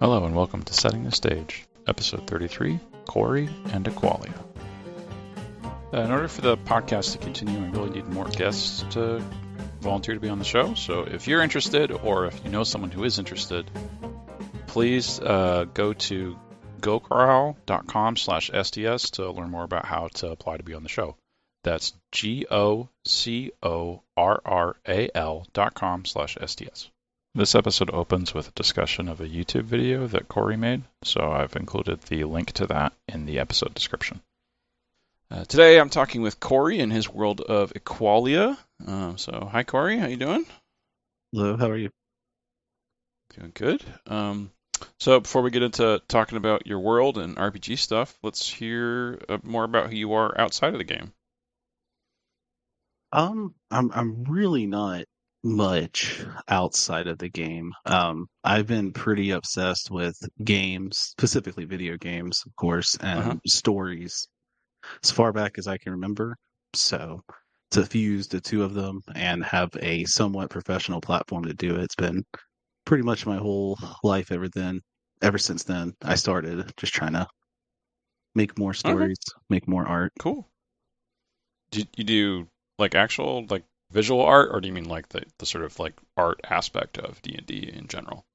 Hello and welcome to Setting the Stage, Episode 33, Corey and Equalia. In order for the podcast to continue, I really need more guests to volunteer to be on the show. So if you're interested, or if you know someone who is interested, please go to gocorral.com/STS to learn more about how to apply to be on the show. That's GOCORRAL.com/STS. This episode opens with a discussion of a YouTube video that Corey made, so I've included the link to that in the episode description. Today I'm talking with Corey in his world of Equalia. So hi Corey, how you doing? Hello, how are you? Doing good. So before we get into talking about your world and RPG stuff, let's hear more about who you are outside of the game. I'm really not much outside of the game. I've been pretty obsessed with games, specifically video games, of course, Uh-huh. and stories as far back as I can remember. So to fuse the two of them and have a somewhat professional platform to do it's been pretty much my whole life ever since then. I started just trying to make more Okay, stories, make more art. cool. Do you do like actual like visual art, or do you mean like the sort of like art aspect of D&D in general?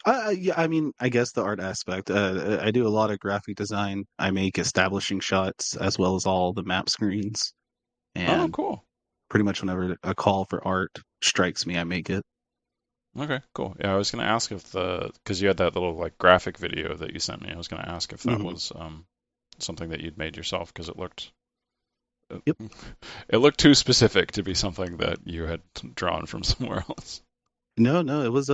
Yeah, I mean, I guess the art aspect. I do a lot of graphic design. I make establishing shots as well as all the map screens. Oh, And cool. pretty much whenever a call for art strikes me, I make it. Okay, cool. Yeah, I was gonna ask if because you had that little like graphic video that you sent me. I was gonna ask if that Hmm. was something that you'd made yourself because it, Yep. it looked too specific to be something that you had drawn from somewhere else. No, it was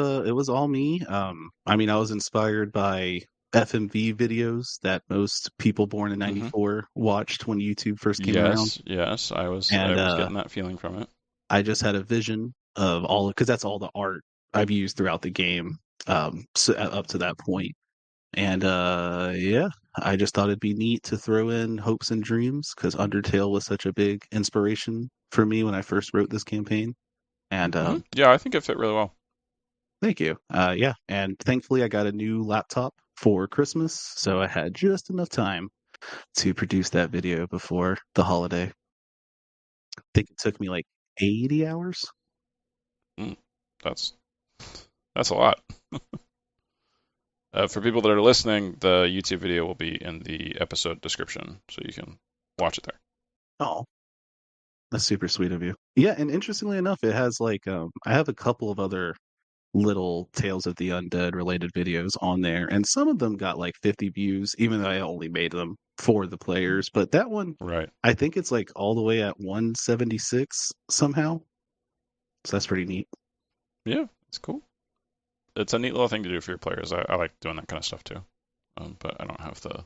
all me. I mean, I was inspired by FMV videos that most people born in Hmm. '94 watched when YouTube first came around. Yes, yes, I And was getting that feeling from it. I just had a vision of all because that's all the art I've used throughout the game, so, up to that point. And yeah, I just thought it'd be neat to throw in hopes and dreams because Undertale was such a big inspiration for me when I first wrote this campaign. And Yeah, I think it fit really well. thank you. Yeah, and thankfully I got a new laptop for Christmas, so I had just enough time to produce that video before the holiday. I think it took me like 80 hours. Mm, that's that's a lot. For people that are listening, the YouTube video will be in the episode description, so you can watch it there. Oh, that's super sweet of you. Yeah, and interestingly enough, it has like I have a couple of other little Tales of the Undead related videos on there, and some of them got like 50 views, even though I only made them for the players. But that one, Right. I think it's like all the way at 176 somehow. So that's pretty neat. Yeah, it's cool. It's a neat little thing to do for your players. I like doing that kind of stuff too. But I don't have the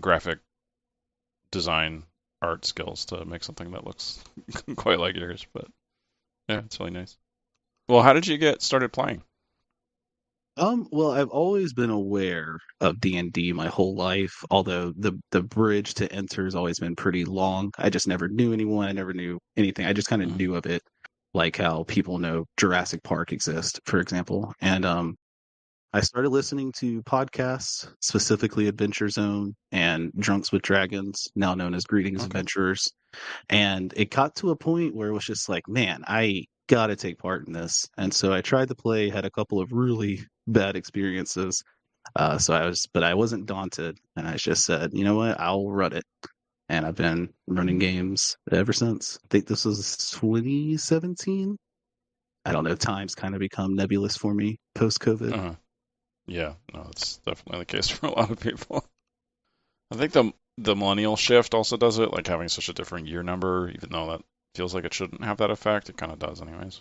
graphic design art skills to make something that looks quite like yours. But yeah, it's really nice. Well, how did you get started playing? Well, I've always been aware of D&D my whole life, although the bridge to enter has always been pretty long. I just never knew anyone, I never knew anything. I just kind of Mhm. knew of it, like how people know Jurassic Park exists, for example. And I started listening to podcasts, specifically Adventure Zone and Drunks with Dragons, now known as Greetings Okay. Adventurers. And it got to a point where it was just like, man, I gotta take part in this. And so I tried to play, had a couple of really bad experiences. But I wasn't daunted, and I just said, you know what, I'll run it. And I've been running games ever since. I think this was 2017. I don't know. Time's kind of become nebulous for me post COVID. Uh-huh. Yeah, no, it's definitely the case for a lot of people. I think the millennial shift also does it, like having such a different year number, even though that feels like it shouldn't have that effect, it kind of does anyways.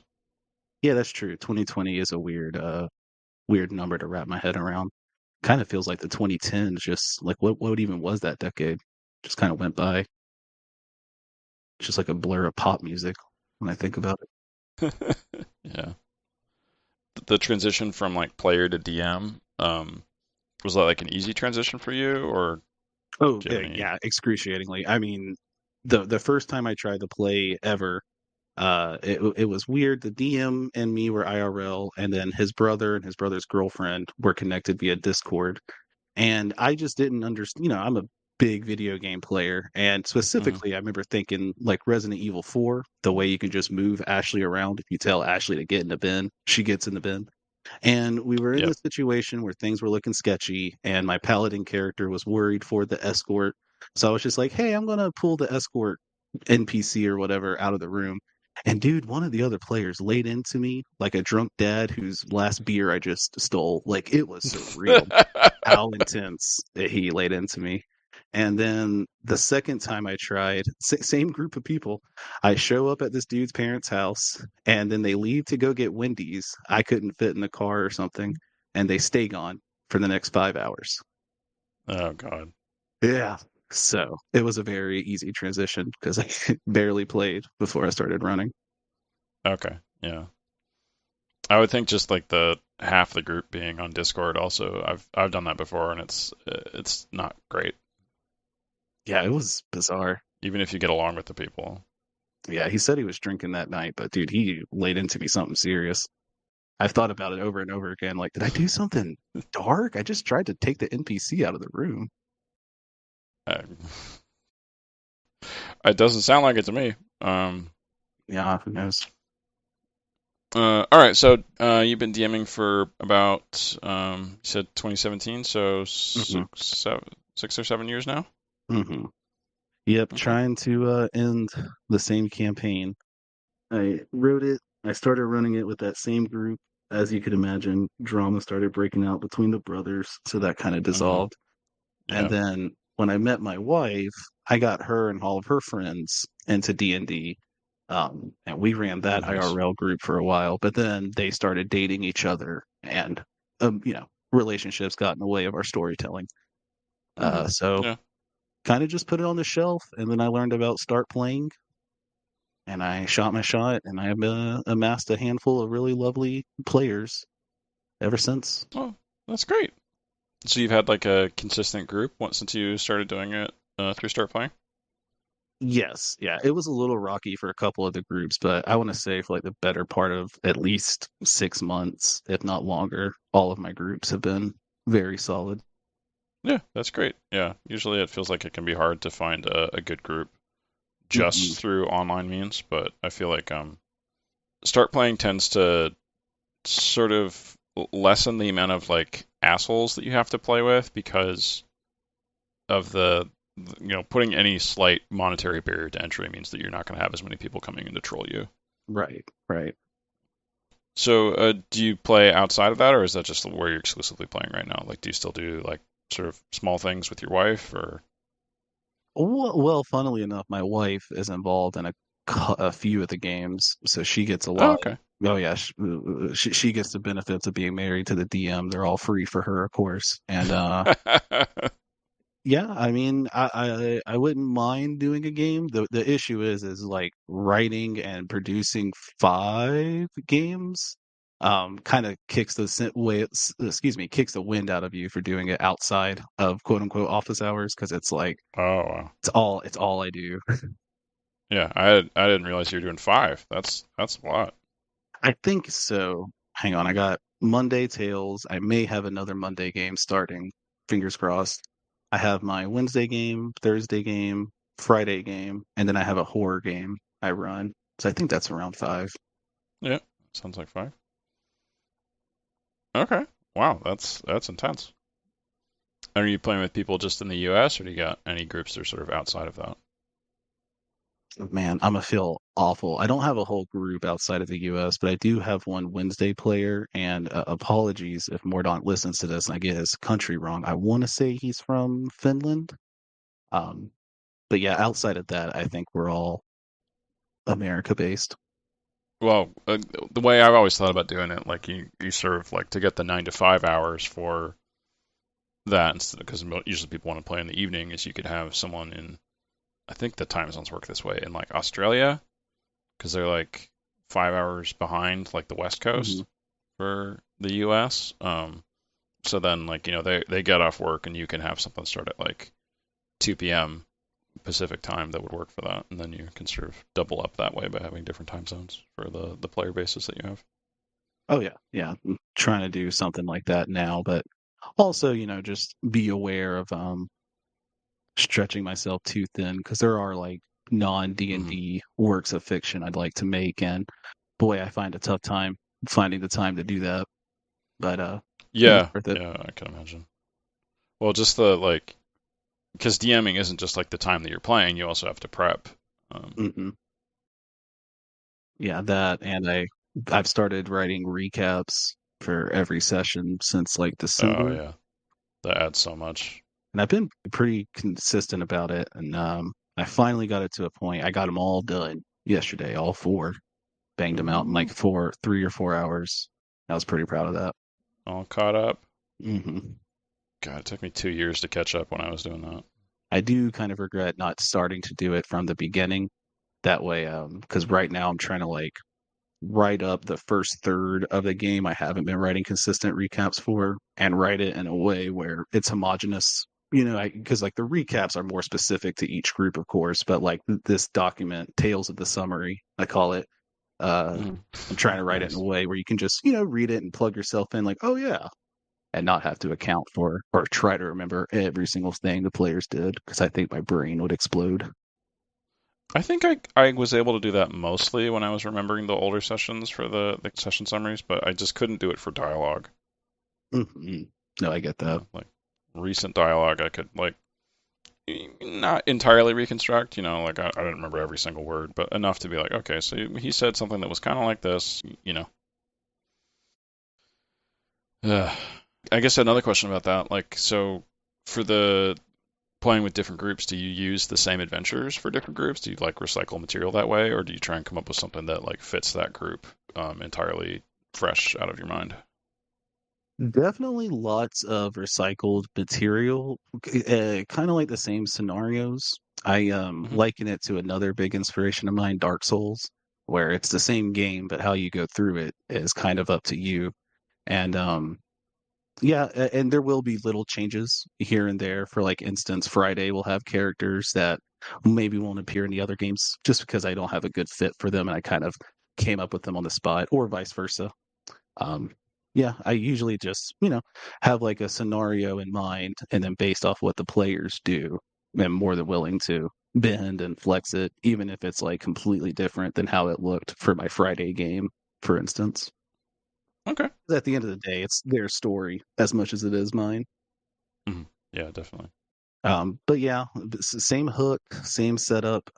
Yeah, that's true. 2020 is a weird number to wrap my head around. Kind of feels like the 2010s, just like what even was that decade? Just kind of went by. It's just like a blur of pop music when I think about it. Yeah. The transition from like player to DM, was that like an easy transition for you, or Oh, do you have any? yeah, excruciatingly. I mean, the first time I tried to play ever, It was weird. The DM and me were IRL, and then his brother and his brother's girlfriend were connected via Discord. And I just didn't understand. I'm a big video game player, and Hmm. specifically, I remember thinking like Resident Evil 4, the way you can just move Ashley around. If you tell Ashley to get in the bin, she gets in the bin. And we were in Yep. this situation where things were looking sketchy, and my paladin character was worried for the escort. So I was just like, hey, I'm going to pull the escort NPC or whatever out of the room. And dude, one of the other players laid into me like a drunk dad whose last beer I just stole. Like it was surreal how intense that he laid into me. And then the second time I tried, same group of people, I show up at this dude's parents' house, and then they leave to go get Wendy's. I couldn't fit in the car or something, and they stay gone for the next 5 hours. Oh God. Yeah. So it was a very easy transition because I barely played before I started running. Okay. Yeah. I would think just like the half the group being on Discord also. I've done that before and it's not great, Yeah, it was bizarre. even if you get along with the people. Yeah, he said he was drinking that night, but dude, he laid into me something serious. I've thought about it over and over again. Like, did I do something dark? I just tried to take the NPC out of the room. Uh, it doesn't sound like it to me. Yeah, who knows? All right, so you've been DMing for about you said 2017, so Hmm. 6 or 7 years now. Hmm. Yep, Okay. trying to end the same campaign. I wrote it. I started running it with that same group. As you could imagine, drama started breaking out between the brothers, so that kind of Hmm. dissolved. And Yeah. then when I met my wife, I got her and all of her friends into D&D. And we ran that Nice. IRL group for a while, but then they started dating each other, and relationships got in the way of our storytelling. Hmm. So Yeah. kind of just put it on the shelf, and then I learned about start playing, and I shot my shot, and I've amassed a handful of really lovely players ever since. Oh, that's great. So you've had like a consistent group once since you started doing it through Start Playing? Yes, yeah, it was a little rocky for a couple of the groups, but I want to say for like the better part of at least 6 months, if not longer, all of my groups have been very solid. Yeah, that's great. Yeah, usually it feels like it can be hard to find a good group Hmm. just through online means, but I feel like Start Playing tends to sort of lessen the amount of like assholes that you have to play with because of putting any slight monetary barrier to entry means that you're not going to have as many people coming in to troll you. Right, right. So, do you play outside of that, or is that just where you're exclusively playing right now? Like, do you still do like sort of small things with your wife, or? Well, funnily enough, my wife is involved in a few of the games, so she gets a Oh, lot. okay. Oh yeah, she gets the benefits of being married to the DM. They're all free for her, of course. And yeah, I mean, I wouldn't mind doing a game. The issue is like writing and producing 5 games. Kind of kicks the kicks the wind out of you for doing it outside of quote unquote office hours because it's like Oh, wow. it's all I do. Yeah, I didn't realize you were doing five. That's a lot. I think so. Hang on, I got Monday Tales. I may have another Monday game starting. Fingers crossed. I have my Wednesday game, Thursday game, Friday game, and then I have a horror game I run. So I think that's around 5. Yeah, sounds like five. Okay. Wow, that's intense. Are you playing with people just in the U.S. or do you got any groups that are sort of outside of that? Man, I'm gonna feel awful. I don't have a whole group outside of the US, but I do have one Wednesday player. And apologies if Mordaunt listens to this and I get his country wrong. I want to say he's from Finland. Um, but yeah, outside of that, I think we're all America based. Well, the way I've always thought about doing it, like you sort of like to get the 9 to 5 hours for that, because usually people want to play in the evening, is you could have someone in, I think the time zones work this way, in like Australia, because they're like 5 hours behind like the West Hmm. Coast for the US. So then like they get off work and you can have something start at like 2 p.m. Pacific time that would work for that, and then you can sort of double up that way by having different time zones for the player bases that you have. Oh yeah. I'm trying to do something like that now, but also, just be aware of stretching myself too thin because there are like non Hmm. D&D works of fiction I'd like to make, and boy, I find a tough time finding the time to do that. But it's Yeah, worth it. yeah, I can imagine. Well, just the like, because DMing isn't just like the time that you're playing, you also have to prep. Hmm. Yeah, that, and I've started writing recaps for every session since like Oh December, yeah, that adds so much. and I've been pretty consistent about it. And I finally got it to a point. I got them all done yesterday, all four, banged them out in like Ooh, 3 or 4 hours. I was pretty proud of that. all caught up. Hmm. God, it took me 2 years to catch up when I was doing that. I do kind of regret not starting to do it from the beginning. That way, because right now I'm trying to like write up the first third of the game I haven't been writing consistent recaps for, and write it in a way where it's homogenous. Because like the recaps are more specific to each group, of course, but like this document, Tales of the Summary, I call it. Uh, Mm. I'm trying to write it in a Nice. way where you can just, read it and plug yourself in, like, oh yeah, and not have to account for or try to remember every single thing the players did, because I think my brain would explode. I think I was able to do that mostly when I was remembering the older sessions for the session summaries, but I just couldn't do it for dialogue. Hmm. No, I get that. Like recent dialogue, I could like not entirely reconstruct. Like I didn't remember every single word, but enough to be like, okay, so he said something that was kind of like this. I guess another question about that, like, so for the playing with different groups, do you use the same adventures for different groups? Do you like recycle material that way, or do you try and come up with something that like fits that group entirely fresh out of your mind? Definitely lots of recycled material, kind of like the same scenarios. I Hmm. liken it to another big inspiration of mine, Dark Souls, where it's the same game, but how you go through it is kind of up to you. And yeah, and there will be little changes here and there. For like instance, Friday will have characters that maybe won't appear in the other games just because I don't have a good fit for them and I kind of came up with them on the spot, or vice versa. Um, yeah, I usually just, have like a scenario in mind, and then based off what the players do, I'm more than willing to bend and flex it, even if it's like completely different than how it looked for my Friday game, for instance. Okay. 'Cause at the end of the day, it's their story as much as it is mine. Hmm. Yeah, definitely. But yeah, same hook, same setup.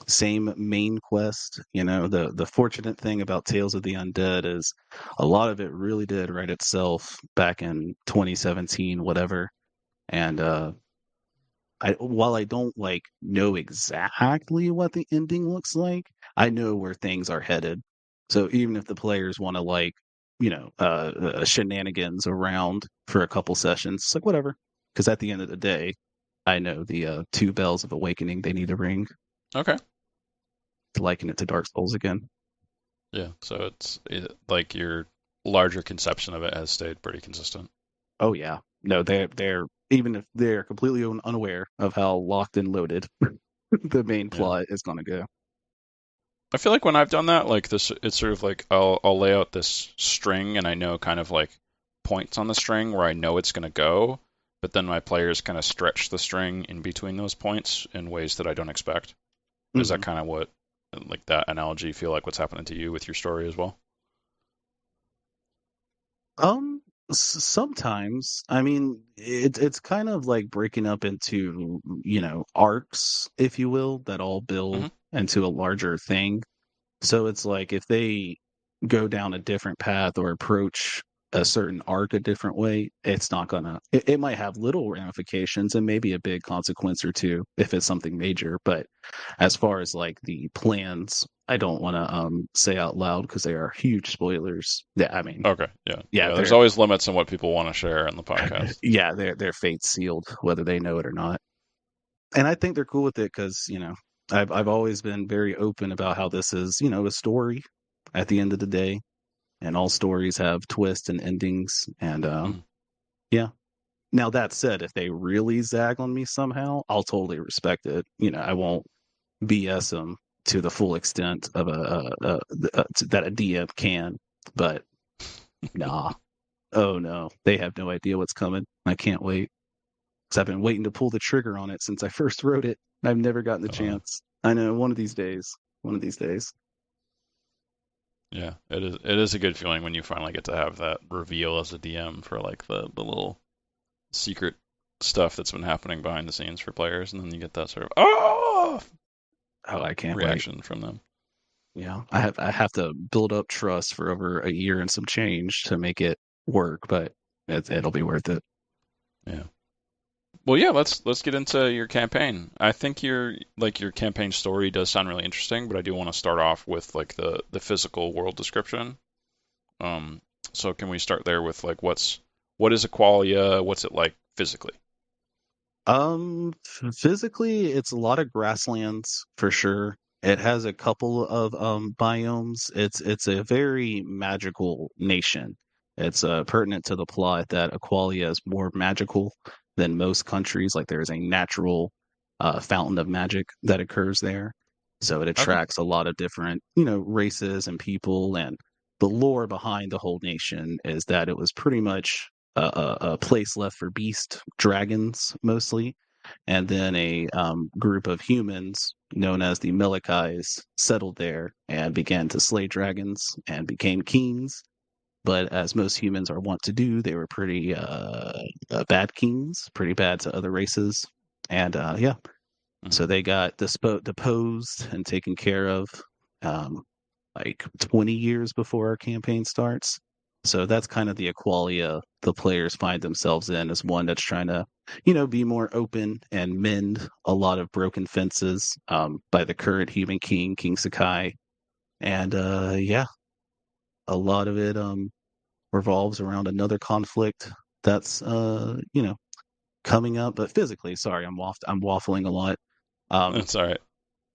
Same main quest. The fortunate thing about Tales of the Undead is a lot of it really did write itself back in 2017, whatever. And while I don't like know exactly what the ending looks like, I know where things are headed. So even if the players want to like, shenanigans around for a couple sessions, it's like whatever. Because at the end of the day, I know the two bells of awakening they need to ring, Okay. to liken it to Dark Souls again. Yeah. So like your larger conception of it has stayed pretty consistent. Oh yeah, no, they're even if they're completely unaware of how locked and loaded the main Yeah. plot is going to go. I feel like when I've done that, like this, it's sort of like I'll lay out this string and I know kind of like points on the string where I know it's going to go, but then my players kind of stretch the string in between those points in ways that I don't expect. Is that Hmm. kind of what, like that analogy, feel like what's happening to you with your story as well? Um, Sometimes, I mean, it's kind of like breaking up into arcs, if you will, that all build Hmm. into a larger thing. So it's like if they go down a different path or approach a certain arc a different way, it's not gonna, it might have little ramifications and maybe a big consequence or two if it's something major. But as far as like the plans, I don't want to say out loud because they are huge spoilers. Yeah, I mean, Okay. Yeah. yeah, Yeah. There's they're always limits on what people want to share in the podcast. yeah, their fate's sealed, whether they know it or not. And I think they're cool with it because I've always been very open about how this is a story at the end of the day, and all stories have twists and endings, and Mhm. yeah. Now that said, if they really zag on me somehow, I'll totally respect it. I won't BS them to the full extent of that a DM can. But nah, oh no, they have no idea what's coming. I can't wait because I've been waiting to pull the trigger on it since I first wrote it. I've never gotten the Uh, chance. I know one of these days. One of these days. yeah, it is a good feeling when you finally get to have that reveal as a DM for like the little secret stuff that's been happening behind the scenes for players, and then you get that sort of Oh, I can't wait. reaction from them. Yeah, I have to build up trust for over a year and some change to make it work, but it'll be worth it. Yeah. Well, yeah, let's get into your campaign. I think your campaign story does sound really interesting, but I do want to start off with like the physical world description. Um, so can we start there with like what is Equalia? What's it like physically? Physically, it's a lot of grasslands for sure. It has a couple of biomes. It's a very magical nation. It's pertinent to the plot that Equalia is more magical than most countries. Like there is a natural fountain of magic that occurs there, so it Okay. attracts a lot of different races and people. And the lore behind the whole nation is that it was pretty much a place left for beast dragons mostly, and then a group of humans known as the Melekais settled there and began to slay dragons and became kings. But as most humans are wont to do, they were pretty bad kings, pretty bad to other races, and yeah, Hmm. so they got deposed and taken care of um, like 20 years before our campaign starts. So that's kind of the Equalia the players find themselves in, as one that's trying to, be more open and mend a lot of broken fences by the current human king, King Sekai. And yeah, a lot of it revolves around another conflict that's coming up, but physically, sorry, I'm waffling a lot. Um, That's all right.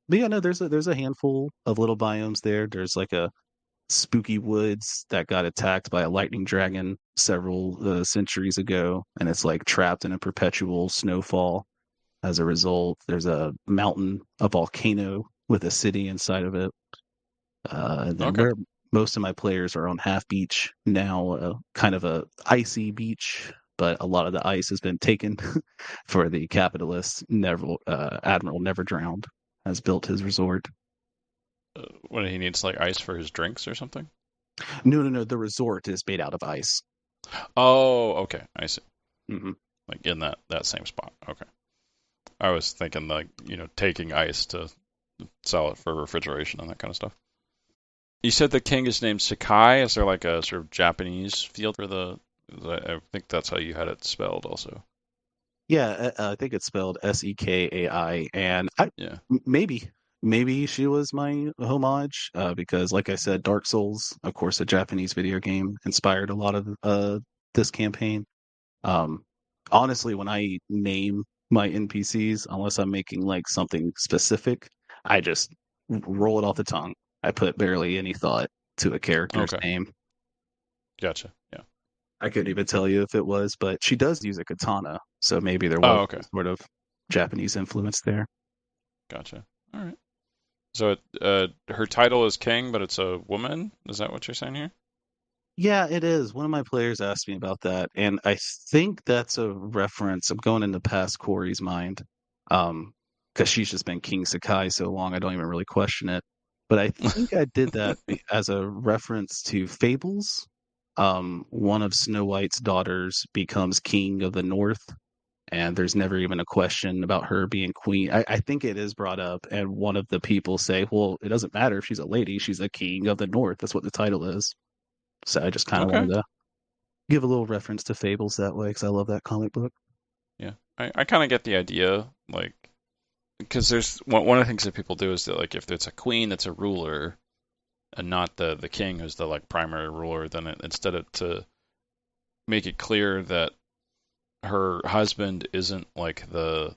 but yeah, no, there's a handful of little biomes there. There's like a spooky woods that got attacked by a lightning dragon several centuries ago, and it's like trapped in a perpetual snowfall. As a result, there's a mountain, a volcano with a city inside of it. And then Okay. where most of my players are on Half Beach now, kind of a icy beach, but a lot of the ice has been taken for the capitalist. Admiral Never Drowned has built his resort. When he needs like ice for his drinks or something? No, no, no. The resort is made out of ice. Oh, okay. I see. Hmm. Like in that same spot. Okay. I was thinking like, taking ice to sell it for refrigeration and that kind of stuff. You said the king is named Sekai. Is there like a sort of Japanese feel for the? I think that's how you had it spelled, also. Yeah, I think it's spelled Sekai, and Yeah. maybe she was my homage because, like I said, Dark Souls, of course, a Japanese video game, inspired a lot of this campaign. Um, Honestly, when I name my NPCs, unless I'm making like something specific, I just roll it off the tongue. I put barely any thought to a character's Okay. name. Gotcha. Yeah. I couldn't even tell you if it was, but she does use a katana, so maybe there was Oh, some okay. sort of Japanese influence there. Gotcha. All right. So her title is king, but it's a woman. Is that what you're saying here? Yeah, it is. One of my players asked me about that, and I think that's a reference. I'm going into past Corey's mind, because she's just been King Sakai so long, I don't even really question it. But I think I did that as a reference to Fables. One of Snow White's daughters becomes king of the North, and there's never even a question about her being queen. I think it is brought up, and one of the people say, "Well, it doesn't matter if she's a lady; she's a king of the North. That's what the title is." So I just kind of Okay. wanted to give a little reference to Fables that way because I love that comic book. Yeah. I kind of get the idea, like, because there's one of the things that people do is that like if it's a queen that's a ruler and not the king who's the like primary ruler, then instead of to make it clear that her husband isn't like the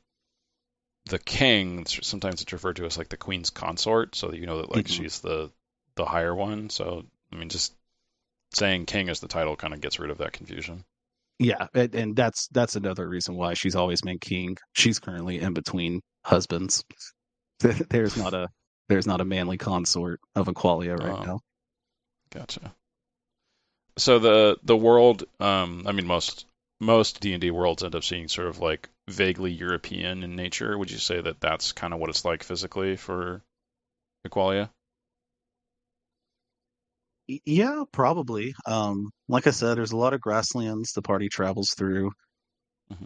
king. Sometimes it's referred to as like the queen's consort, so that you know that like Hmm. she's the higher one. So I mean, just saying king as the title kind of gets rid of that confusion. Yeah, and that's another reason why she's always been king. She's currently in between husbands. There's not a manly consort of Equalia right Oh, now. gotcha. So the world, I mean, most D&D worlds end up seeing sort of like vaguely European in nature. Would you say that that's kind of what it's like physically for Equalia? Yeah, probably. Like I said, there's a lot of grasslands the party travels through. Hmm.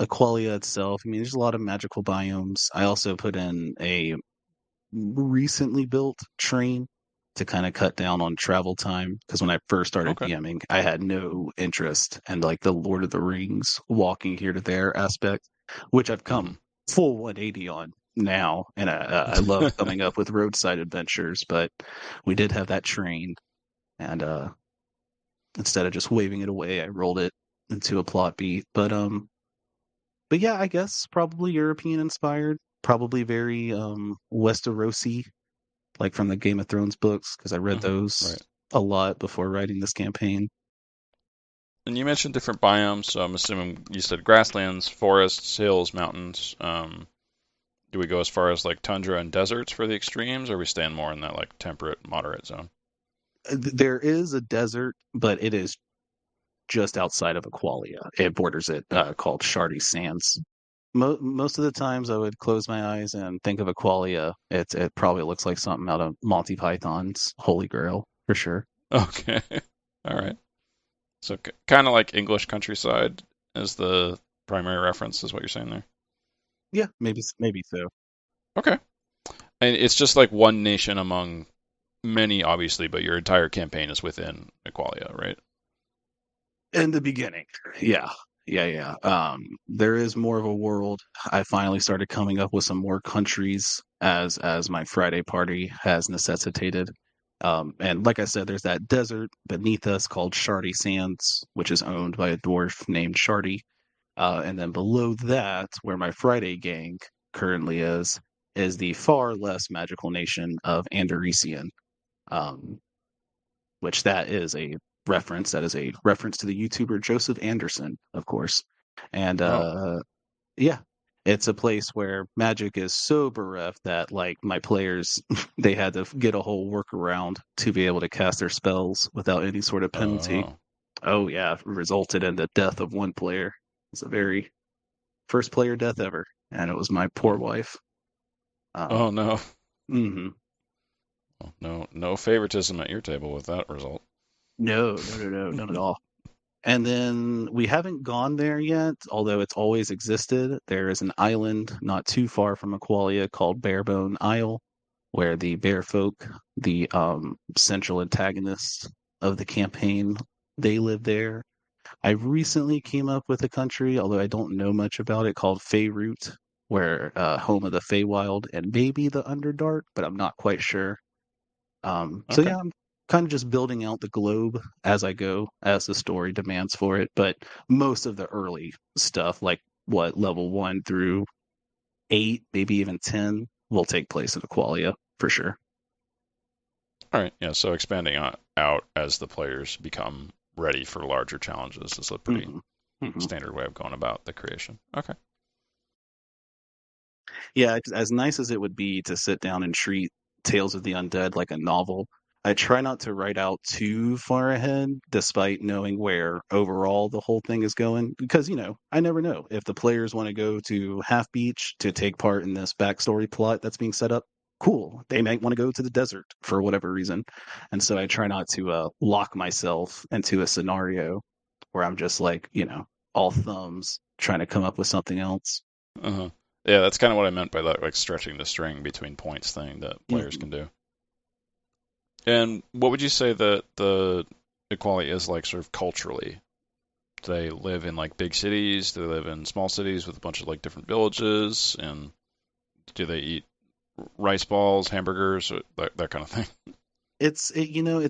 Equalia itself, I mean, there's a lot of magical biomes. I also put in a recently built train to kind of cut down on travel time because when I first started Okay. DMing, I had no interest in like the Lord of the Rings walking here to there aspect, which I've come Hmm. full 180 on now, and I love coming up with roadside adventures. But we did have that train, and instead of just waving it away, I rolled it into a plot beat. But yeah, I guess probably European inspired, probably very Westerosi, like from the Game of Thrones books, because I read Hmm. those Right. a lot before writing this campaign. And you mentioned different biomes, so I'm assuming you said grasslands, forests, hills, mountains. Do we go as far as like tundra and deserts for the extremes, or we stand more in that like temperate, moderate zone? There is a desert, but it is just outside of Equalia. It borders it, called Shardy Sands. Most of the times, I would close my eyes and think of Equalia. It probably looks like something out of Monty Python's Holy Grail for sure. Okay. All right. So kind of like English countryside as the primary reference, is what you're saying there. Yeah, maybe so. Okay. And it's just like one nation among many, obviously, but your entire campaign is within Equalia, right? In the beginning, yeah, yeah. There is more of a world. I finally started coming up with some more countries as my Friday party has necessitated. And like I said, there's that desert beneath us called Shardy Sands, which is owned by a dwarf named Shardy. And then below that, where my Friday gang currently is the far less magical nation of Anderesian. Um, which that is a reference. That is a reference to the YouTuber Joseph Anderson, of course. And Oh, yeah, it's a place where magic is so bereft that like my players they had to get a whole workaround to be able to cast their spells without any sort of penalty. oh, Oh yeah, it resulted in the death of one player. It's a very first player death ever, and it was my poor oh, wife. oh no. Mhm. Oh, no, no favoritism at your table with that result. No, none at all. And then we haven't gone there yet, although it's always existed. There is an island not too far from Equalia called Barebone Isle, where the bearfolk, the central antagonists of the campaign, they live there. I recently came up with a country, although I don't know much about it, called Feyroot, where home of the Feywild and maybe the Underdark, but I'm not quite sure. So Okay. yeah, I'm kind of just building out the globe as I go, as the story demands for it. But most of the early stuff, like what level 1 through 8, maybe even 10, will take place in Aqualia for sure. All right. Yeah. So expanding out as the players become ready for larger challenges is a pretty Hmm. Hmm. standard way of going about the creation. Okay. Yeah, as nice as it would be to sit down and treat Tales of the Undead like a novel, I try not to write out too far ahead, despite knowing where overall the whole thing is going. Because, I never know. If the players want to go to Half Beach to take part in this backstory plot that's being set up, cool. They might want to go to the desert for whatever reason. And so I try not to lock myself into a scenario where I'm just like, all thumbs trying to come up with something else. Uh-huh. Yeah, that's kind of what I meant by that, like stretching the string between points thing that players Mhm. can do. And what would you say that the equality is like sort of culturally? Do they live in like big cities? Do they live in small cities with a bunch of like different villages? And do they eat rice balls, hamburgers, or that kind of thing? It's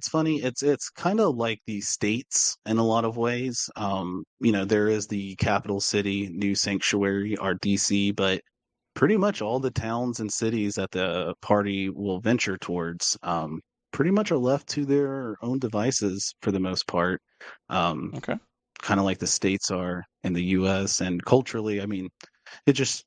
funny. It's kind of like the states in a lot of ways. There is the capital city, New Sanctuary, or DC, but pretty much all the towns and cities that the party will venture towards, pretty much are left to their own devices for the most part. Um, Okay. kind of like the states are in the U.S. And culturally, I mean, it just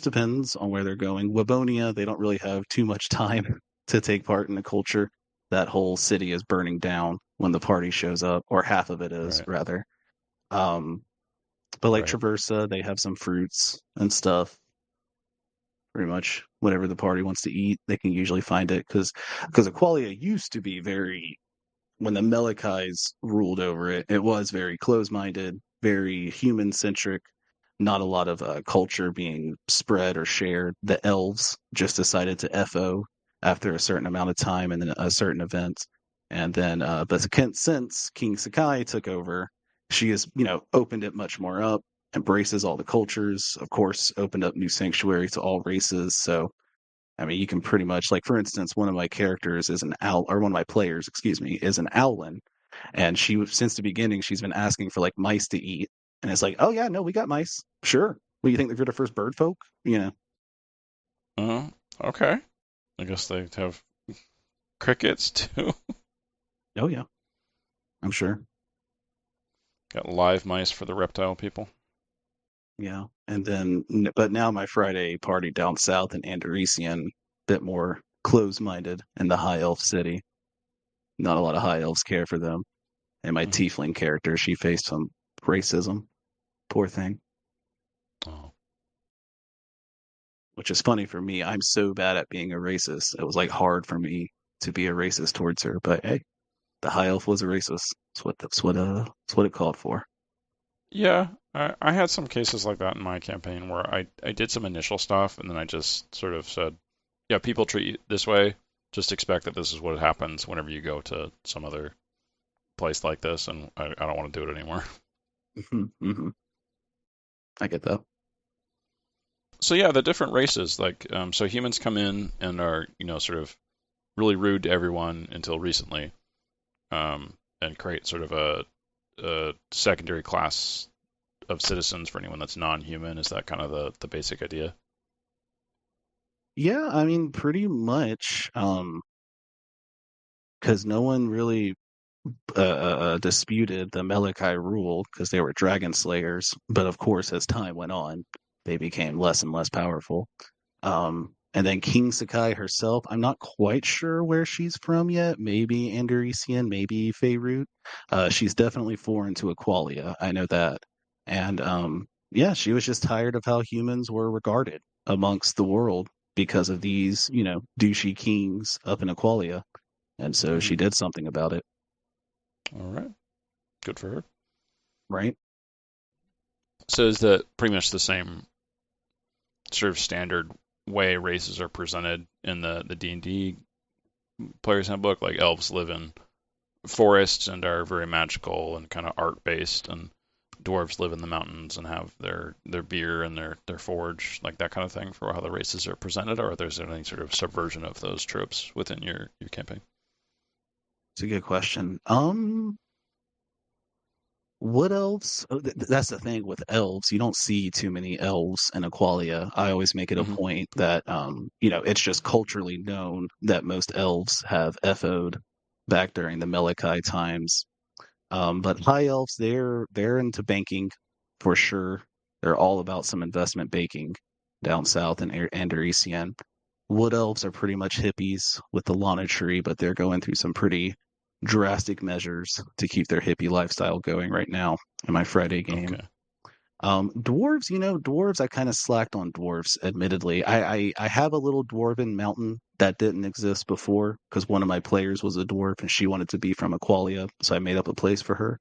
depends on where they're going. Wabonia, they don't really have too much time to take part in the culture. That whole city is burning down when the party shows up, or half of it is Right. rather. Um, but like Right. Traversa, they have some fruits and stuff. Pretty much whatever the party wants to eat, they can usually find it because Equalia used to be very when the Melechais ruled over it, it was very close-minded, very human-centric, not a lot of culture being spread or shared. The elves just decided to FO after a certain amount of time and then a certain event. And then, but since King Sekai took over, she has, opened it much more up, embraces all the cultures, of course, opened up new sanctuary to all races. So I mean, you can pretty much like, for instance, one of my characters is an owl, or one of my players, excuse me, is an owlin, and since the beginning she's been asking for like mice to eat, and it's like, oh yeah, no, we got mice, sure. What do you think they're the first bird folk? Uh, okay. I guess they have crickets too. Oh yeah, I'm sure. Got live mice for the reptile people. Yeah, and then but now my Friday party down south in Anderesian, bit more close-minded in the high elf city. Not a lot of high elves care for them, and my Hmm. tiefling character, she faced some racism. Poor thing. Oh. Which is funny for me. I'm so bad at being a racist. It was like hard for me to be a racist towards her. But hey, the high elf was a racist. That's what it called for. Yeah, I had some cases like that in my campaign where I did some initial stuff and then I just sort of said, yeah, people treat you this way. Just expect that this is what happens whenever you go to some other place like this, and I don't want to do it anymore. Hmm. I get that. So yeah, the different races, like so humans come in and are sort of really rude to everyone until recently, and create sort of a secondary class of citizens for anyone that's non-human. Is that kind of the basic idea? Yeah, I mean, pretty much. Because no one really disputed the Melikai rule because they were dragon slayers. But of course, as time went on, they became less and less powerful. And then King Sekai herself, I'm not quite sure where she's from yet. Maybe Anderesian, maybe Faerut. She's definitely foreign to Equalia. I know that. And yeah, she was just tired of how humans were regarded amongst the world because of these, douchey kings up in Equalia. And so Hmm. she did something about it, All right, good for her. right? So is that pretty much the same sort of standard way races are presented in the D&D player's handbook? Like elves live in forests and are very magical and kind of art based, and dwarves live in the mountains and have their beer and their forge, like that kind of thing for how the races are presented, or there's any sort of subversion of those tropes within your campaign? It's a good question. Wood elves? That's the thing with elves. You don't see too many elves in Equalia. I always make it a Hmm. point that it's just culturally known that most elves have FO'd back during the Melikai times. But high elves, they're into banking for sure. They're all about some investment banking down south in Anderesian. Wood elves are pretty much hippies with the Lana tree, but they're going through some pretty drastic measures to keep their hippie lifestyle going right now in my Friday game. Okay. Dwarves, dwarves, I kind of slacked on dwarves, admittedly. I have a little dwarven mountain that didn't exist before because one of my players was a dwarf and she wanted to be from Equalia, so I made up a place for her.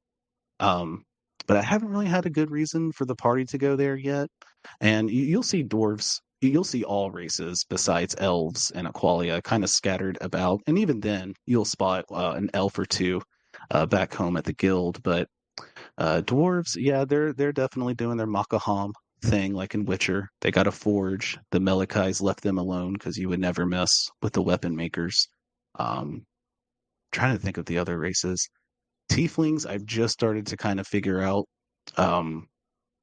Um, but I haven't really had a good reason for the party to go there yet. And you'll see dwarves, you'll see all races besides elves and Equalia kind of scattered about. And even then, you'll spot an elf or two back home at the guild. But dwarves, yeah, they're definitely doing their Makaham thing like in Witcher. They got a forge. The Melechais left them alone because you would never mess with the weapon makers. Um, trying to think of the other races. Tieflings, I've just started to kind of figure out. Um,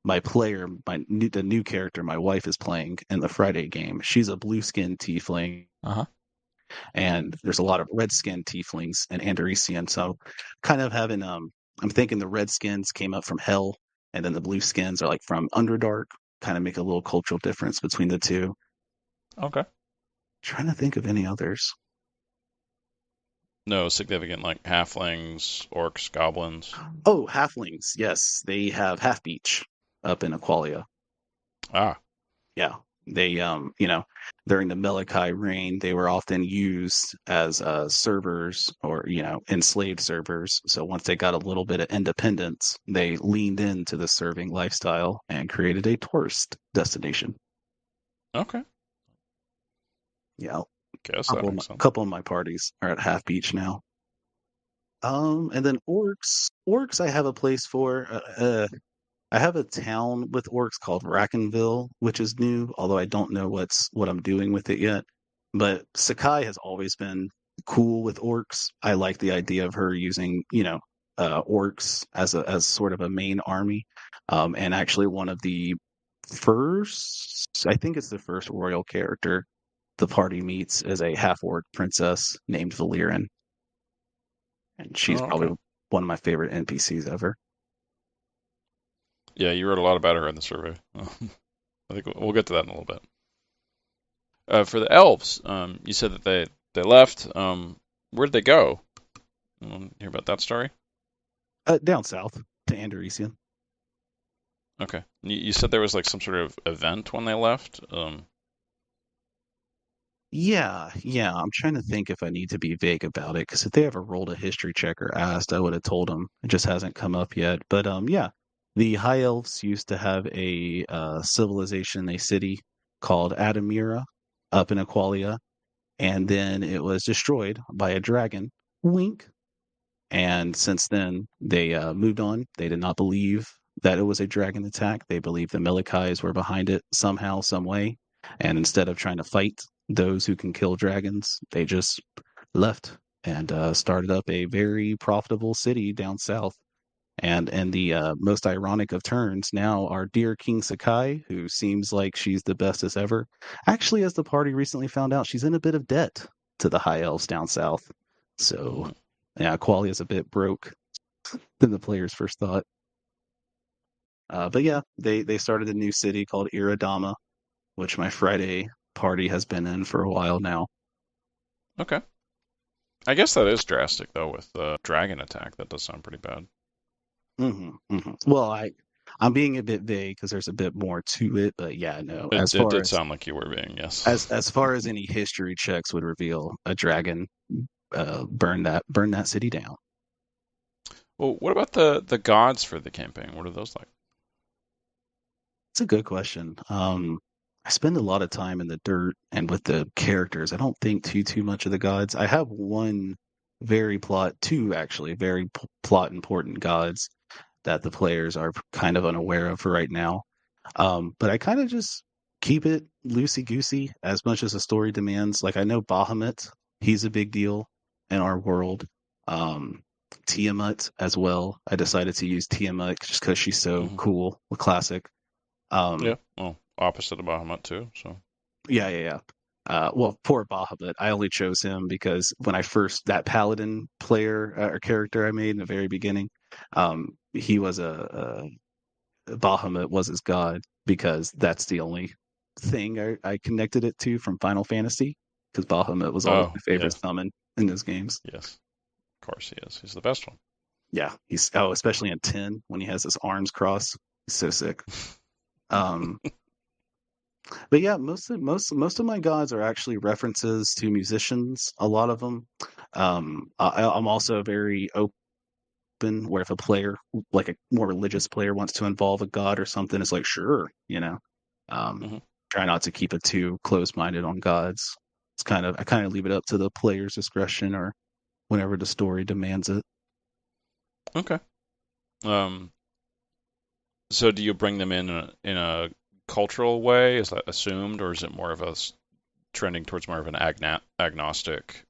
the new character my wife is playing in the Friday game, she's a blue skinned tiefling, Uh-huh. and there's a lot of red skinned tieflings in Anderesian. So, kind of having I'm thinking the red skins came up from hell, and then the blue skins are like from Underdark. Kind of make a little cultural difference between the two. Okay. Trying to think of any others. No significant like halflings, orcs, goblins. Oh, halflings. Yes, they have half beach up in Equalia. Ah, Yeah, they during the Melikai reign, they were often used as servers or enslaved servers. So once they got a little bit of independence, they leaned into the serving lifestyle and created a tourist destination. okay. Yeah, Guess that makes sense. couple of my parties are at half beach now. And then orcs, I have a place for. I have a town with orcs called Rackenville, which is new, although I don't know what I'm doing with it yet. But Sekai has always been cool with orcs. I like the idea of her using, orcs as sort of a main army. And actually one of the first, I think it's the first royal character the party meets is a half orc princess named Valyrian, and she's Oh, probably okay. one of my favorite NPCs ever. Yeah, you wrote a lot about her in the survey. I think we'll get to that in a little bit. For the elves, you said that they left. Where'd they go? You want to hear about that story? Down south to Anderesian. Okay. You said there was like some sort of event when they left. Yeah. I'm trying to think if I need to be vague about it because if they ever rolled a history check or asked, I would have told them. It just hasn't come up yet. But yeah, the High Elves used to have a civilization, a city called Adamira up in Equalia, and then it was destroyed by a dragon. Wink. And since then, they moved on. They did not believe that it was a dragon attack. They believed the Milikais were behind it somehow, some way. And instead of trying to fight those who can kill dragons, they just left and started up a very profitable city down south. And the most ironic of turns now, our dear King Sekai, who seems like she's the best as ever, actually, as the party recently found out, she's in a bit of debt to the High Elves down south. So, mm, yeah, Qualia is a bit broke than the players first thought. But yeah, they started a new city called Iridama, which my Friday party has been in for a while now. okay. I guess that is drastic though with the dragon attack. That does sound pretty bad. Well, I'm being a bit vague because there's a bit more to it, but yeah, no. It did sound like you were being, yes. As far as any history checks would reveal, a dragon burn that city down. Well, what about the gods for the campaign? What are those like? It's a good question. I spend a lot of time in the dirt and with the characters. I don't think too much of the gods. I have two actually, very plot important gods that the players are kind of unaware of for right now. But I kind of just keep it loosey goosey as much as the story demands. Like I know Bahamut, he's a big deal in our world. Um, Tiamat as well. I decided to use Tiamat just because she's so Hmm. cool, classic. Yeah. Um, Well, opposite of Bahamut too. So. yeah. Well, poor Bahamut. I only chose him because when I first that paladin player or character I made in the very beginning, he was Bahamut was his god because that's the only thing I connected it to from Final Fantasy because Bahamut was always Oh my favorite yes, summon in those games. yes. Of course he is. He's the best one. Yeah, especially in 10 when he has his arms crossed. He's so sick. Um, but yeah, most of my gods are actually references to musicians. A lot of them. I'm also very open where if a player, like a more religious player, wants to involve a god or something, it's like sure. Um, Hmm. try not to keep it too close-minded on gods. I kind of leave it up to the player's discretion or whenever the story demands it. Okay. Um. So do you bring them in a cultural way? Is that assumed, or is it more of a trending towards more of an agnostic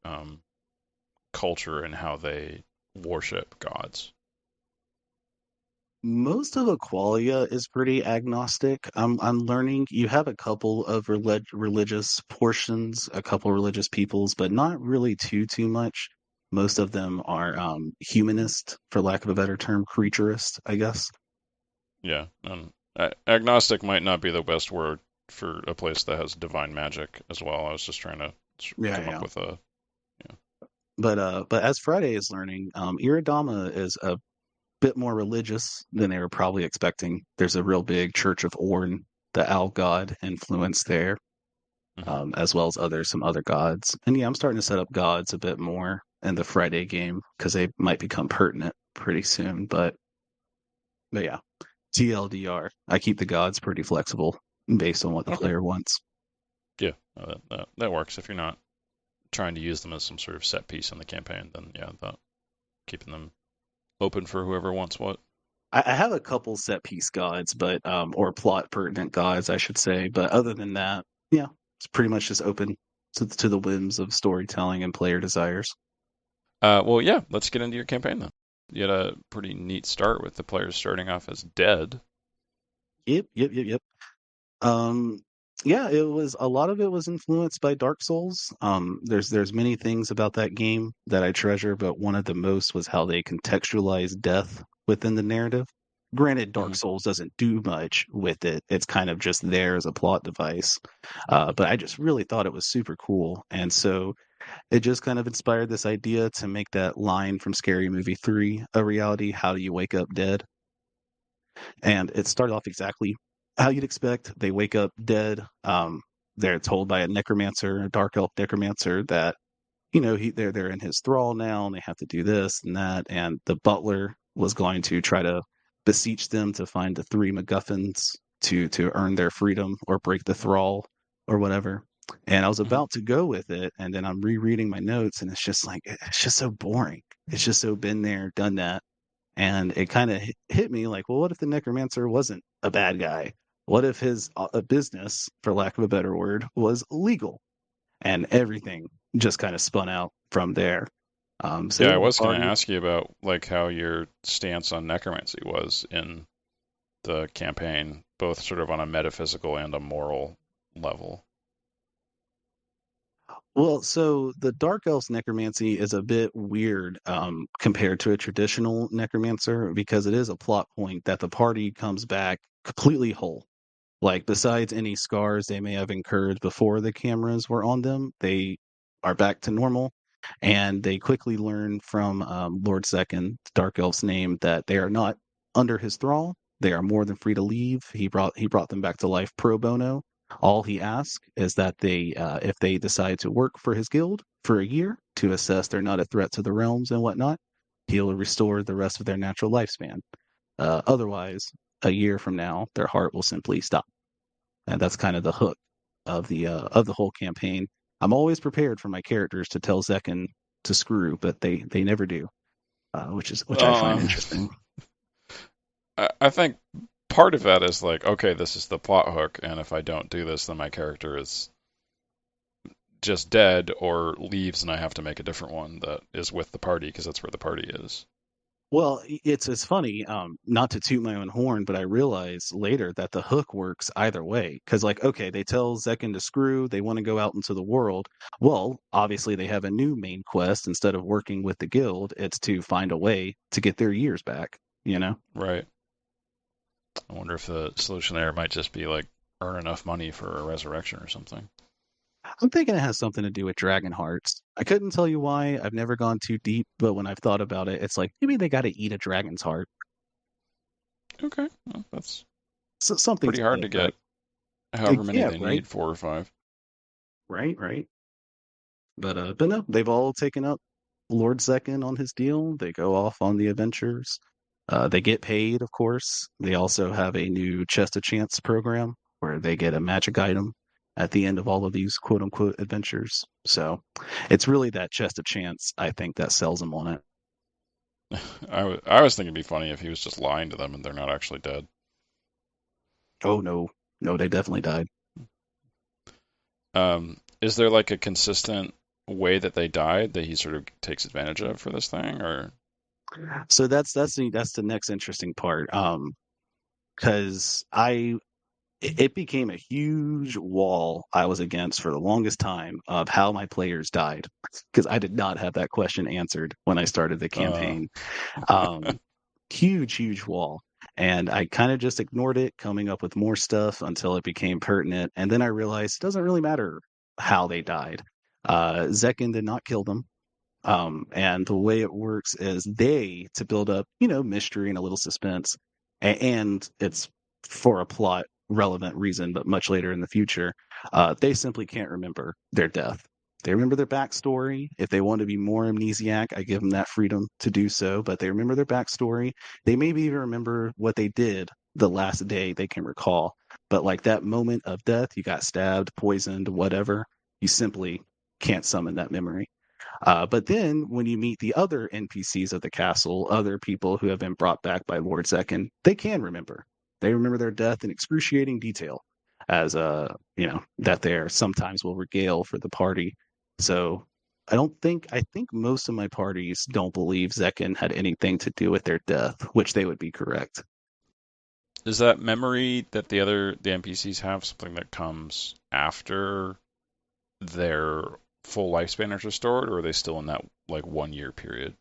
culture in how they worship gods? Most of Equalia is pretty agnostic. I'm learning. You have a couple of religious portions, a couple religious peoples, but not really too much. Most of them are humanist, for lack of a better term, creaturist, I guess. Yeah, and agnostic might not be the best word for a place that has divine magic as well. I was just trying to Yeah, come up yeah. with a yeah. But as Friday is learning, Iridama is a bit more religious than they were probably expecting. There's a real big Church of Orn, the owl god influence there, Hmm. as well as some other gods. And yeah, I'm starting to set up gods a bit more in the Friday game because they might become pertinent pretty soon. But yeah, TLDR, I keep the gods pretty flexible based on what the Okay. player wants. Yeah, that works. If you're not trying to use them as some sort of set piece in the campaign, then yeah, that keeping them open for whoever wants what. I have a couple set piece gods, but or plot pertinent gods, I should say. But other than that, yeah, it's pretty much just open to the whims of storytelling and player desires. Well, yeah, let's get into your campaign then. You had a pretty neat start with the players starting off as dead. Yep. Um, yeah, it was a lot of it was influenced by Dark Souls. There's many things about that game that I treasure, but one of the most was how they contextualized death within the narrative. Granted, Dark Hmm. Souls doesn't do much with it; it's kind of just there as a plot device. But I just really thought it was super cool, and so it just kind of inspired this idea to make that line from Scary Movie 3 a reality. How do you wake up dead? And it started off exactly how you'd expect. They wake up dead. They're told by a necromancer, a dark elf necromancer, that they're in his thrall now, and they have to do this and that. And the butler was going to try to beseech them to find the three MacGuffins to earn their freedom or break the thrall or whatever. And I was Hmm. about to go with it, and then I'm rereading my notes, and it's just like it's just so boring. It's just so been there, done that. And it kind of hit me like, well, what if the necromancer wasn't a bad guy? What if his business, for lack of a better word, was legal? And everything just kind of spun out from there. So Yeah, I yeah, the was going to party. ask you about like how your stance on necromancy was in the campaign, both sort of on a metaphysical and a moral level. Well, so the Dark Elves necromancy is a bit weird compared to a traditional necromancer because it is a plot point that the party comes back completely whole. Like, besides any scars they may have incurred before the cameras were on them, they are back to normal. And they quickly learn from Lord Zeken, the Dark Elf's name, that they are not under his thrall. They are more than free to leave. He brought them back to life pro bono. All he asks is that if they decide to work for his guild for a year to assess they're not a threat to the realms and whatnot, he'll restore the rest of their natural lifespan. Otherwise, a year from now, their heart will simply stop, and that's kind of the hook of the whole campaign. I'm always prepared for my characters to tell Zekken to screw, but they never do, which I find Uh, interesting. I think part of that is like, okay, this is the plot hook, and if I don't do this, then my character is just dead or leaves, and I have to make a different one that is with the party because that's where the party is. Well, it's funny, not to toot my own horn, but I realize later that the hook works either way. Because, like, okay, they tell Zekken to screw, they want to go out into the world. Well, obviously, they have a new main quest. Instead of working with the guild, it's to find a way to get their years back, you know? Right. I wonder if the solution there might just be like earn enough money for a resurrection or something. I'm thinking it has something to do with Dragon Hearts. I couldn't tell you why. I've never gone too deep, but when I've thought about it, it's like maybe they got to eat a dragon's heart. Okay, well, that's So, something pretty to that hard to get. effect. However many Yeah, they right, need, 4 or 5. right. But no, they've all taken up Lord Zeken on his deal. They go off on the adventures. They get paid, of course. They also have a new Chest of Chance program where they get a magic item at the end of all of these quote unquote adventures. So it's really that Chest of Chance, I think, that sells them on it. I was thinking it'd be funny if he was just lying to them and they're not actually dead. Oh, no. No, they definitely died. Is there like a consistent way that they died that he sort of takes advantage of for this thing, or? So that's the next interesting part. Because I it became a huge wall I was against for the longest time of how my players died because I did not have that question answered when I started the Uh, campaign. Um, huge wall. And I kind of just ignored it, coming up with more stuff until it became pertinent. And then I realized it doesn't really matter how they died. Zeken did not kill them. And the way it works is to build up, mystery and a little suspense. And it's for a plot relevant reason, but much later in the future, they simply can't remember their death. They remember their backstory. If they want to be more amnesiac, I give them that freedom to do so, but they remember their backstory. They maybe even remember what they did the last day they can recall. But like that moment of death, you got stabbed, poisoned, whatever, you simply can't summon that memory. But then when you meet the other NPCs of the castle, other people who have been brought back by Lord Zeken, they can remember. They remember their death in excruciating detail, as that they sometimes will regale for the party. So I think most of my parties don't believe Zeken had anything to do with their death, which they would be correct. is that memory that the NPCs have something that comes after their full lifespan is restored, or are they still in that like 1 year period?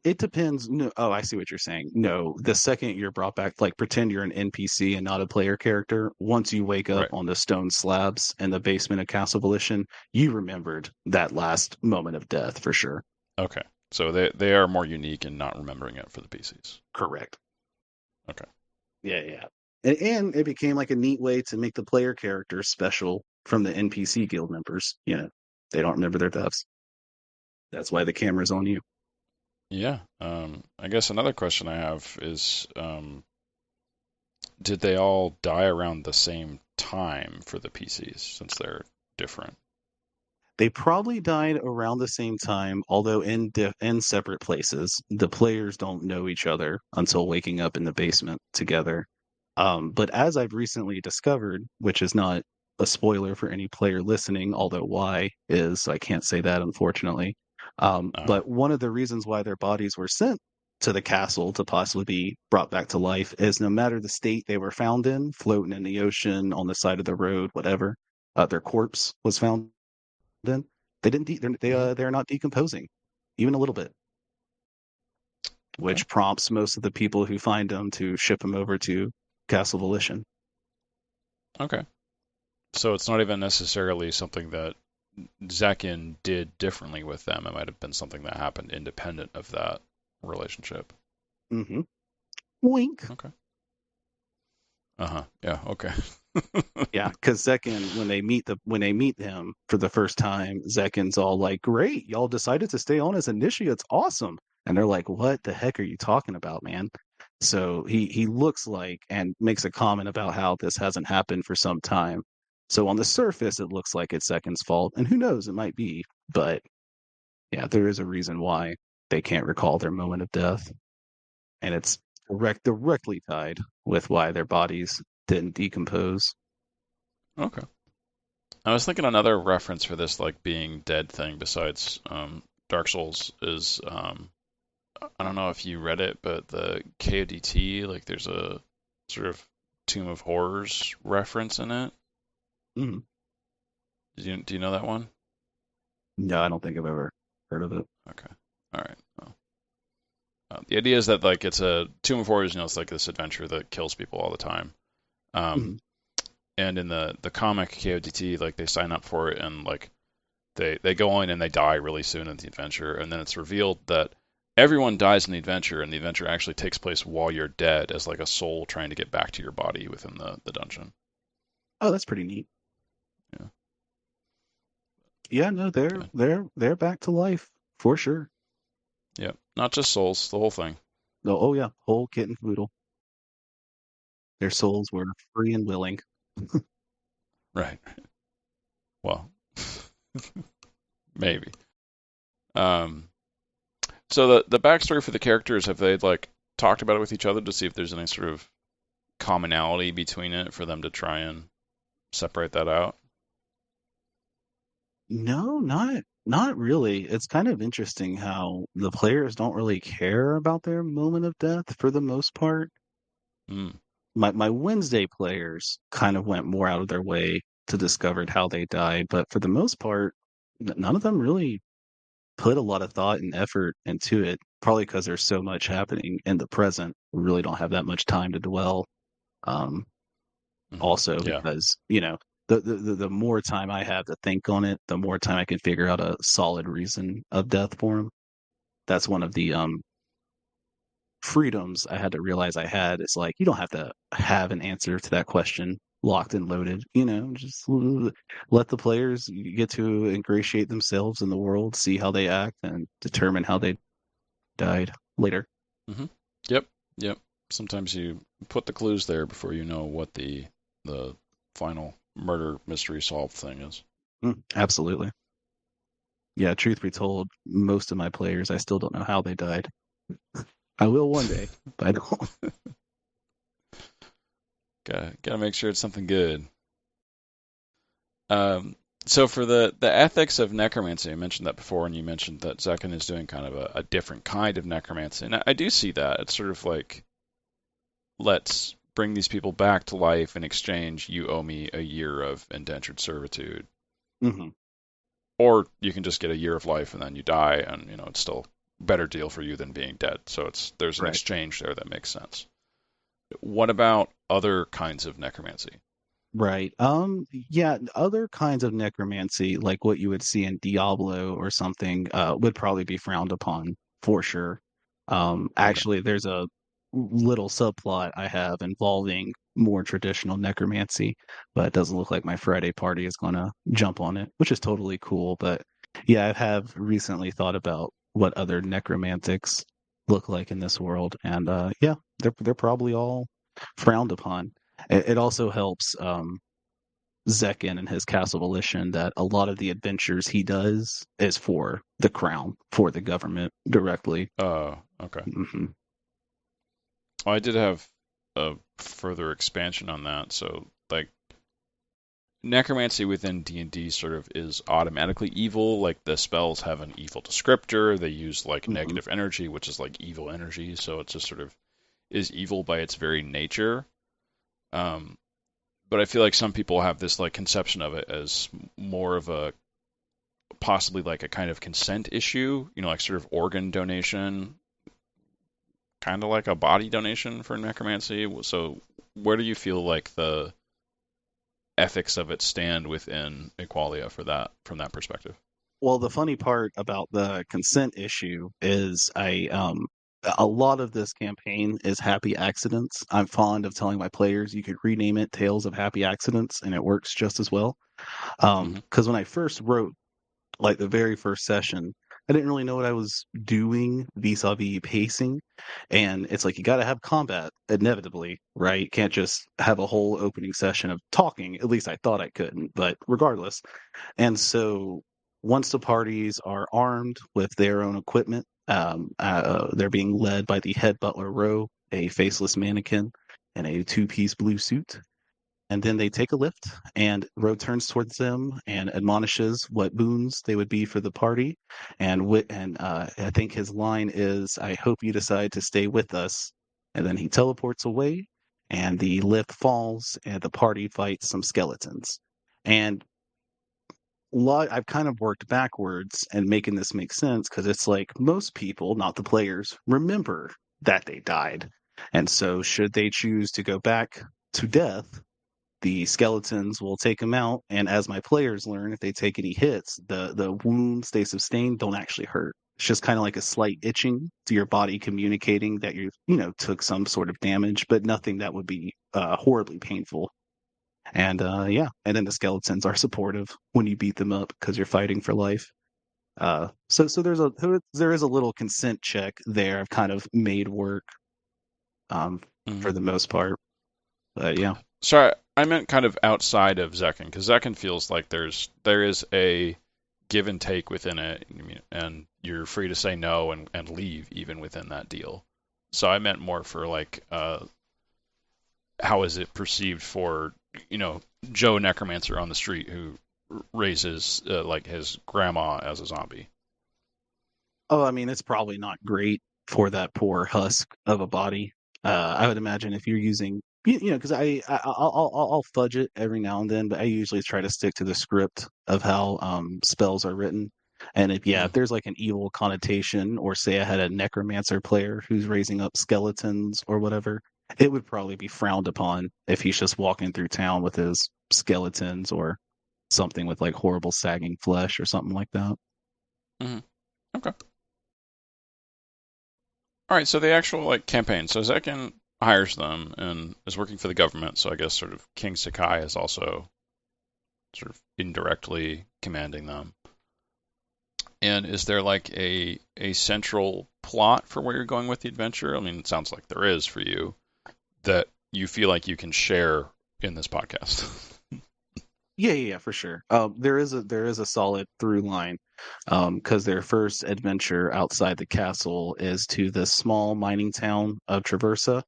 It depends. No, oh, I see what you're saying. No, the second you're brought back, like pretend you're an NPC and not a player character. Once you wake up Right. on the stone slabs in the basement of Castle Volition, you remembered that last moment of death for sure. Okay. So they are more unique in not remembering it for the PCs. Correct. Okay. Yeah. And it became like a neat way to make the player characters special from the NPC guild members. They don't remember their deaths. That's why the camera's on you. Yeah. I guess another question I have is, did they all die around the same time for the PCs since they're different? They probably died around the same time, although in separate places. The players don't know each other until waking up in the basement together. But as I've recently discovered, which is not a spoiler for any player listening, although why is I can't say that unfortunately. Uh, But one of the reasons why their bodies were sent to the castle to possibly be brought back to life is no matter the state they were found in, floating in the ocean, on the side of the road, whatever, their corpse was found in, they didn't mhm. they're not decomposing even a little bit, Okay. which prompts most of the people who find them to ship them over to Castle Volition. Okay. So it's not even necessarily something that Zekin did differently with them. It might have been something that happened independent of that relationship. Mm-hmm. Wink. Okay. Uh-huh. Yeah, okay. Yeah, because Zekin, when they meet him for the first time, Zekin's all like, "Great, y'all decided to stay on as initiates, awesome!" And they're like, "What the heck are you talking about, man?" So he looks like and makes a comment about how this hasn't happened for some time. So on the surface, it looks like it's Zekin's fault, and who knows, it might be. But yeah, there is a reason why they can't recall their moment of death, and it's directly tied with why their bodies didn't decompose. Okay. I was thinking another reference for this like being dead thing besides Dark Souls is I don't know if you read it, but the KODT, like there's a sort of Tomb of Horrors reference in it. Mhm. Do you know that one? No, I don't think I've ever heard of it. Okay. All right. Well, the idea is that like it's a Tomb of Horrors, it's like this adventure that kills people all the time. Um, Mhm. and in the comic KODT, like they sign up for it and like they go in and they die really soon in the adventure, and then it's revealed that everyone dies in the adventure, and the adventure actually takes place while you're dead as like a soul trying to get back to your body within the dungeon. Oh, that's pretty neat. Yeah. Yeah, no, they're Yeah. they're back to life for sure. Yeah. Not just souls, the whole thing. No, oh yeah, whole kit and caboodle. Their souls were free and willing. Right. Well, maybe. Um, so the backstory for the characters, have they like talked about it with each other to see if there's any sort of commonality between it for them to try and separate that out? No, not really. It's kind of interesting how the players don't really care about their moment of death for the most part. Mm. my Wednesday players kind of went more out of their way to discover how they died, but for the most part, none of them really put a lot of thought and effort into it. Probably because there's so much happening in the present, we really don't have that much time to dwell. Um, Also, Yeah. because the more time I have to think on it, the more time I can figure out a solid reason of death for him. That's one of the freedoms I had to realize I had. It's like you don't have to have an answer to that question locked and loaded. Just let the players get to ingratiate themselves in the world, see how they act, and determine how they died later. hmm Yep. Yep. Sometimes you put the clues there before you know what the final murder mystery solved thing is. Absolutely. Yeah, truth be told, most of my players, I still don't know how they died. I will one day, but I don't. Gotta make sure it's something good. So for the ethics of necromancy, I mentioned that before, and you mentioned that Zeken is doing kind of a different kind of necromancy, and I do see that. It's sort of like, let's bring these people back to life. In exchange, you owe me a year of indentured servitude, Hmm. or you can just get a year of life and then you die, and it's still a better deal for you than being dead. So there's an Right. exchange there that makes sense. What about other kinds of necromancy? Right. Yeah, other kinds of necromancy, like what you would see in Diablo or something, would probably be frowned upon for sure. Okay. Actually, there's a little subplot I have involving more traditional necromancy, but it doesn't look like my Friday party is going to jump on it, which is totally cool. But yeah, I have recently thought about what other necromantics look like in this world, and yeah, they're probably all frowned upon. It also helps Zeken and his Castle Volition that a lot of the adventures he does is for the crown, for the government directly. Okay. Hmm. Well, I did have a further expansion on that. So, like, necromancy within D&D sort of is automatically evil. Like, the spells have an evil descriptor. They use, like, Hmm. negative energy, which is, like, evil energy. So it just sort of is evil by its very nature. Um, but I feel like some people have this, like, conception of it as more of a possibly like a kind of consent issue, like sort of organ donation, kind of like a body donation for necromancy. So, where do you feel like the ethics of it stand within Equalia for that from that perspective? Well, the funny part about the consent issue is a lot of this campaign is happy accidents. I'm fond of telling my players you could rename it Tales of Happy Accidents and it works just as well. Mm-hmm. Because when I first wrote like the very first session, I didn't really know what I was doing vis-a-vis pacing. And it's like you got to have combat inevitably, right? Can't just have a whole opening session of talking. At least I thought I couldn't, but regardless. And so once the parties are armed with their own equipment, they're being led by the head butler Rowe, a faceless mannequin in a two-piece blue suit. And then they take a lift, and Roe turns towards them and admonishes what boons they would be for the party. And I think his line is, "I hope you decide to stay with us." And then he teleports away, and the lift falls, and the party fights some skeletons. And I've kind of worked backwards and making this make sense because it's like most people, not the players, remember that they died. And so, should they choose to go back to death, the skeletons will take them out, and as my players learn, if they take any hits, the wounds they sustain don't actually hurt. It's just kind of like a slight itching to your body communicating that you took some sort of damage, but nothing that would be horribly painful. And yeah, and then the skeletons are supportive when you beat them up because you're fighting for life. So there is a little consent check there. I've kind of made work um, Mm-hmm. for the most part. But yeah. So I meant kind of outside of Zeken, because Zeken feels like there is a give and take within it, and you're free to say no and leave even within that deal. So I meant more for like how is it perceived for Joe Necromancer on the street who raises like his grandma as a zombie. Oh, I mean, it's probably not great for that poor husk of a body. I would imagine if you're using because I'll fudge it every now and then, but I usually try to stick to the script of how spells are written. And if Mm, there's like an evil connotation, or say I had a necromancer player who's raising up skeletons or whatever, it would probably be frowned upon if he's just walking through town with his skeletons or something with like horrible sagging flesh or something like that. mm, okay. All right, so the actual like campaign. So Zeken hires them and is working for the government. So I guess sort of King Sekai is also sort of indirectly commanding them. And is there like a central plot for where you're going with the adventure? I mean, it sounds like there is for you that you feel like you can share in this podcast. Yeah, for sure. There is a solid through line, because their first adventure outside the castle is to the small mining town of Traversa,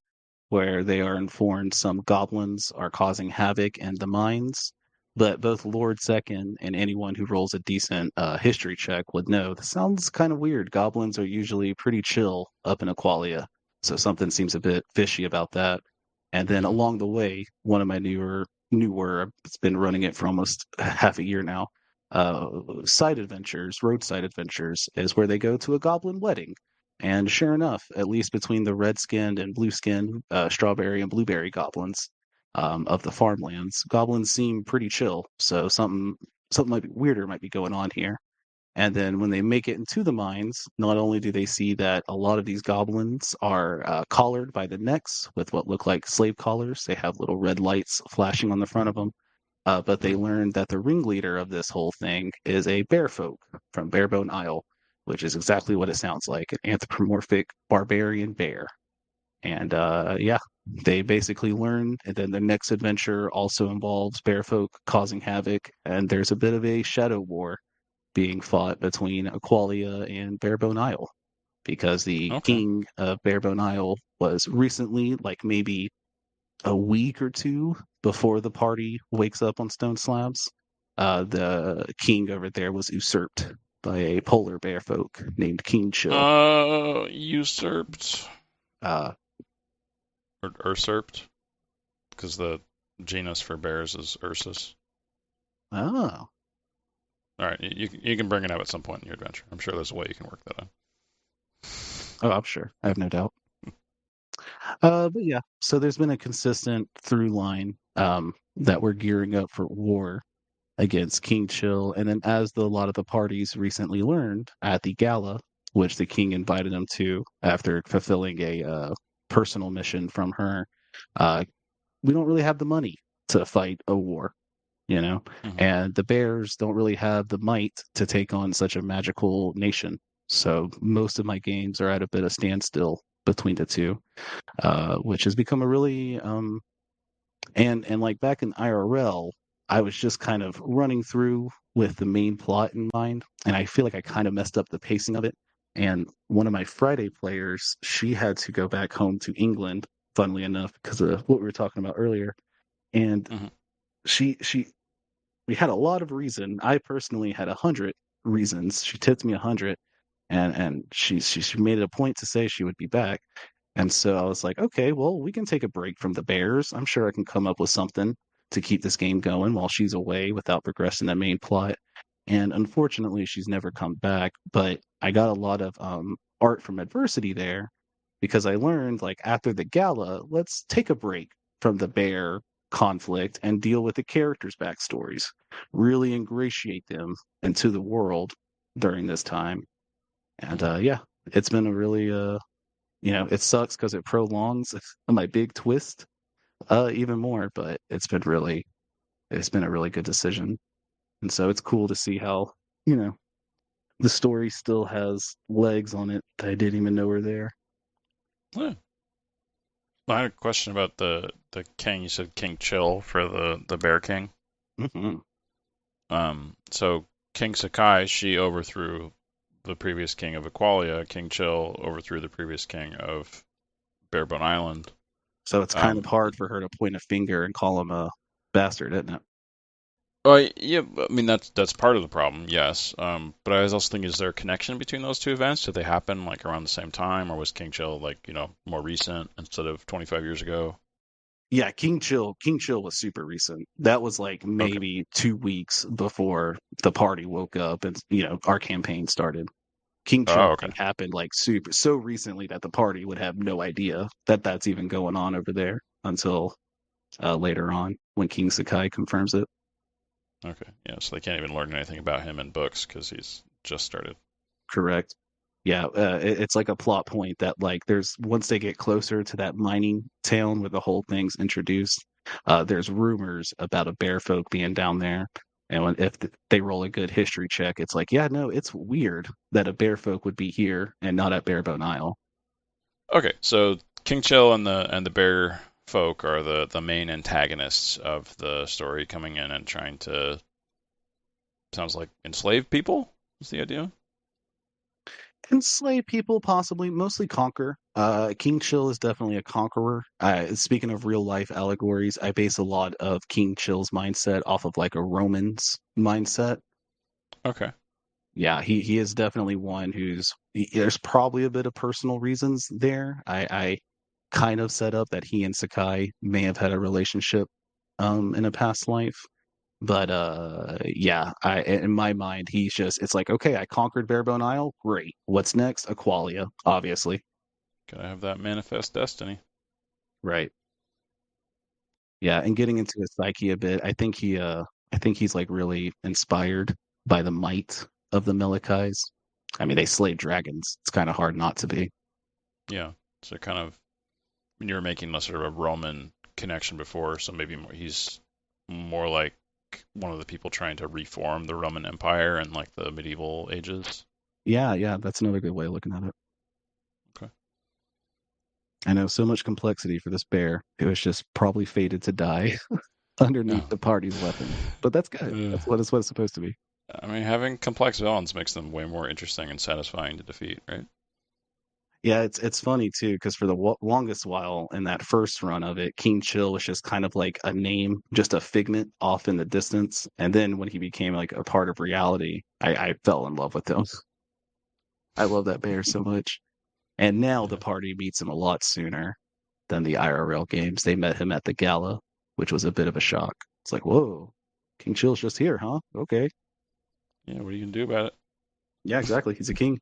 where they are informed some goblins are causing havoc in the mines. But both Lord Zeken and anyone who rolls a decent history check would know this sounds kind of weird. Goblins are usually pretty chill up in Equalia, so something seems a bit fishy about that. And then Mm, along the way, one of my newer, it's been running it for almost half a year now. Uh, roadside adventures, is where they go to a goblin wedding. And sure enough, at least between the red-skinned and blue-skinned strawberry and blueberry goblins of the farmlands, goblins seem pretty chill. So something might be weirder might be going on here. And then when they make it into the mines, not only do they see that a lot of these goblins are collared by the necks with what look like slave collars, they have little red lights flashing on the front of them, but they mm. learn that the ringleader of this whole thing is a bearfolk from Barebone Isle, which is exactly what it sounds like, an anthropomorphic barbarian bear. And they basically learn, and then the next adventure also involves bearfolk causing havoc, and there's a bit of a shadow war being fought between Equalia and Barebone Isle, because the Okay. king of Barebone Isle was recently, like maybe a week or two before the party wakes up on stone slabs, the king over there was usurped by a polar bear folk named King Chill. Usurped Uh, or usurped because the genus for bears is Ursus. oh, All right, you can bring it up at some point in your adventure. I'm sure there's a way you can work that out. I'm sure. I have no doubt. But yeah, so there's been a consistent through line that we're gearing up for war against King Chill. And then, as a lot of the parties recently learned at the gala, which the king invited them to after fulfilling a personal mission from her, uh, we don't really have the money to fight a war, you know? Hmm. And the bears don't really have the might to take on such a magical nation. So most of my games are at a bit of standstill between the two, which has become a really and like back in IRL, I was just kind of running through with the main plot in mind, and I feel like I kind of messed up the pacing of it. And one of my Friday players, she had to go back home to England, funnily enough, because of what we were talking about earlier. And Hmm. she we had a lot of reason. I personally had 100 reasons. She tipped me 100, and she made it a point to say she would be back. And so I was like, okay, well, we can take a break from the Bears. I'm sure I can come up with something to keep this game going while she's away without progressing the main plot. And unfortunately, she's never come back. But I got a lot of art from adversity there, because I learned, like, after the gala, let's take a break from the bear conflict and deal with the characters' backstories, really ingratiate them into the world during this time. And Hmm. it's been a really it sucks because it prolongs my big twist even more, but it's been a really good decision. And so it's cool to see how, you know, the story still has legs on it that I didn't even know were there. Yeah. I had a question about the king. You said King Chill for the Bear King. Hmm. So King Sakai, she overthrew the previous king of Equalia. King Chill overthrew the previous king of Barebone Island. So it's kind of Um, hard for her to point a finger and call him a bastard, isn't it? yeah, I mean that's part of the problem, yes. But I was also thinking, is there a connection between those two events? Did they happen like around the same time, or was King Chill like more recent instead of 25 years ago? Yeah, King Chill was super recent. That was like Okay. maybe 2 weeks before the party woke up and our campaign started. King Chill Oh, okay. thing happened like super so recently that the party would have no idea that that's even going on over there until later on when King Sekai confirms it. Okay. Yeah, so they can't even learn anything about him in books because he's just started. Correct. Yeah, it's like a plot point that like there's once they get closer to that mining town where the whole thing's introduced, there's rumors about a bear folk being down there. And they roll a good history check, it's like, yeah, no, it's weird that a bear folk would be here and not at Barebone Isle. Okay, so King Chill and the Bear Folk are the main antagonists of the story, coming in and trying to, sounds like, enslave people. Is the idea? Enslave people, possibly, mostly conquer. King Chill is definitely a conqueror. Speaking of real life allegories, I base a lot of King Chill's mindset off of like a Roman's mindset. Okay. Yeah, he is definitely one there's probably a bit of personal reasons there. I kind of set up that he and Sakai may have had a relationship in a past life. But yeah, I in my mind he's just it's like, okay, I conquered Barebone Isle, great. What's next? Equalia, obviously. Gotta have that manifest destiny. Right. Yeah, and getting into his psyche a bit, I think he's like really inspired by the might of the Melekais. I mean, they slay dragons. It's kind of hard not to be. Yeah. So kind of, you were making a sort of a Roman connection before, so maybe he's more like one of the people trying to reform the Roman Empire in like the medieval ages. Yeah, yeah, that's another good way of looking at it. Okay. I know so much complexity for this bear. It was just probably fated to die underneath Oh. the party's weapons. But that's good. Uh, What it's supposed to be. I mean, having complex villains makes them way more interesting and satisfying to defeat, right? Yeah, it's funny too because for the longest while in that first run of it, King Chill was just kind of like a name, just a figment off in the distance. And then when he became like a part of reality, I fell in love with him. I love that bear so much. And now the Yeah. party meets him a lot sooner than the IRL games. They met him at the gala, which was a bit of a shock. It's like, whoa, King Chill's just here, huh? Okay. Yeah, what are you gonna do about Yeah, exactly. He's a king.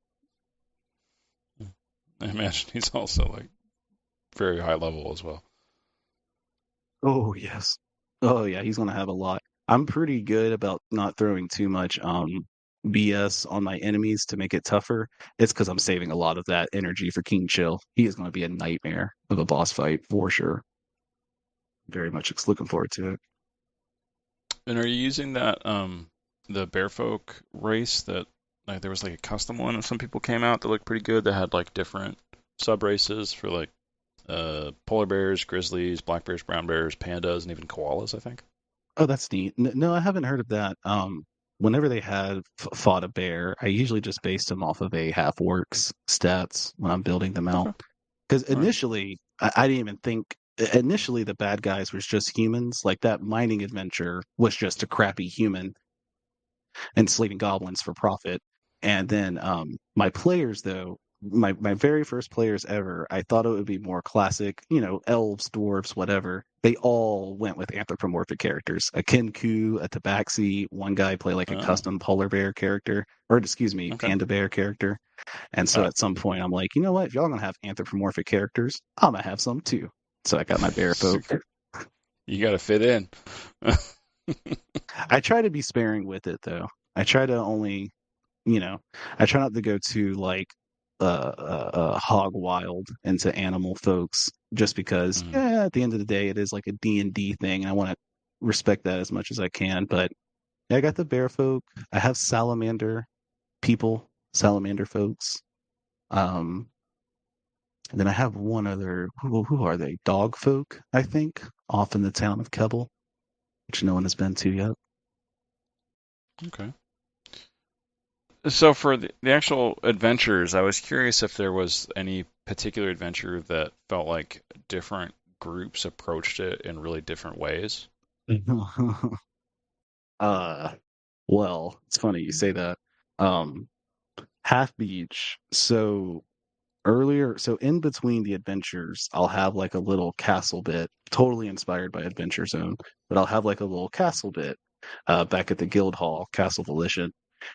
it? I imagine he's also like very high level as well. Oh yes. Oh yeah, he's gonna have a lot. I'm pretty good about not throwing too much BS on my enemies to make it tougher. It's because I'm saving a lot of that energy for King Chill. He is going to be a nightmare of a boss fight for sure. Very much looking forward to it. And are you using that the Bearfolk race that, like, there was like a custom one and some people came out that looked pretty good that had like different sub races for like polar bears, grizzlies, black bears, brown bears, pandas, and even koalas, I think. Oh, that's neat. No, I haven't heard of that. Whenever they had fought a bear, I usually just based them off of a half orcs stats when I'm building them out. Okay. Because All right. initially, I didn't even think. Initially, the bad guys was just humans. Like that mining adventure was just a crappy human enslaving goblins for profit. And then my players, though, my very first players ever, I thought it would be more classic, elves, dwarves, whatever. They all went with anthropomorphic characters. A Kenku, a Tabaxi, one guy play like a Oh, custom polar bear character, or excuse me, okay. panda bear character. And so Oh, at some point, I'm like, you know what? If y'all gonna have anthropomorphic characters, I'm gonna have some too. So I got my bear folk. you got to fit in. I try to be sparing with it though. I try to only, you know, I try not to go too like hog wild into animal folks just because Mhm. yeah, at the end of the day it is like a D&D thing and I want to respect that as much as I can. But yeah, I got the bear folk. I have salamander people, salamander folks. Um and then I have one other who are they? Dog folk, I think, off in the town of Kebble, which no one has been to yet. Okay. So for the actual adventures, I was curious if there was any particular adventure that felt like different groups approached it in really different ways. uh well, it's funny you say that. Um Half Beach. So earlier, so in between the adventures, I'll have like a little castle bit, totally inspired by Adventure Zone, but I'll have like a little castle bit back at the guild hall, Castle Volition.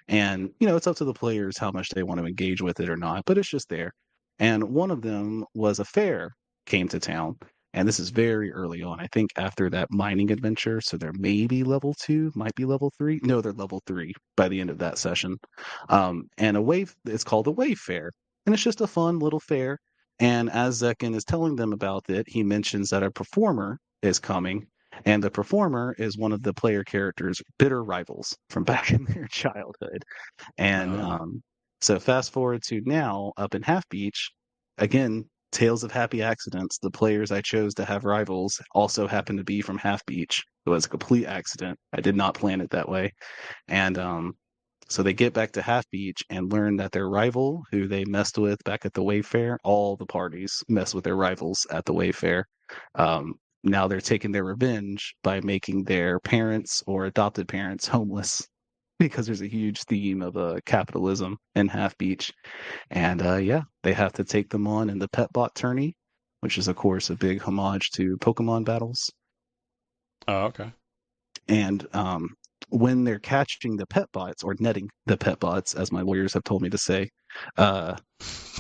And, it's up to the players how much they want to engage with it or not, but it's just there. And one of them was a fair came to town. And this is very early on. I think after that mining adventure. So they're maybe level 2, might be level 3. No, they're level 3 by the end of that session. And it's called a wave fair. And it's just a fun little fair. And as Zeken is telling them about it, he mentions that a performer is coming, and the performer is one of the player characters' bitter rivals from back in their childhood. And Oh. so fast forward to now up in Half Beach, again, tales of happy accidents. The players I chose to have rivals also happen to be from Half Beach. It was a complete accident. I did not plan it that way. And so they get back to Half Beach and learn that their rival, who they messed with back at the Wave Fair, all the parties mess with their rivals at the Wave Fair. Now they're taking their revenge by making their parents or adopted parents homeless because there's a huge theme of capitalism in Half Beach. And yeah, they have to take them on in the Pet Bot tourney, which is, of course, a big homage to Pokemon battles. Oh, okay. And when they're catching the pet bots or netting the pet bots, as my lawyers have told me to say, uh,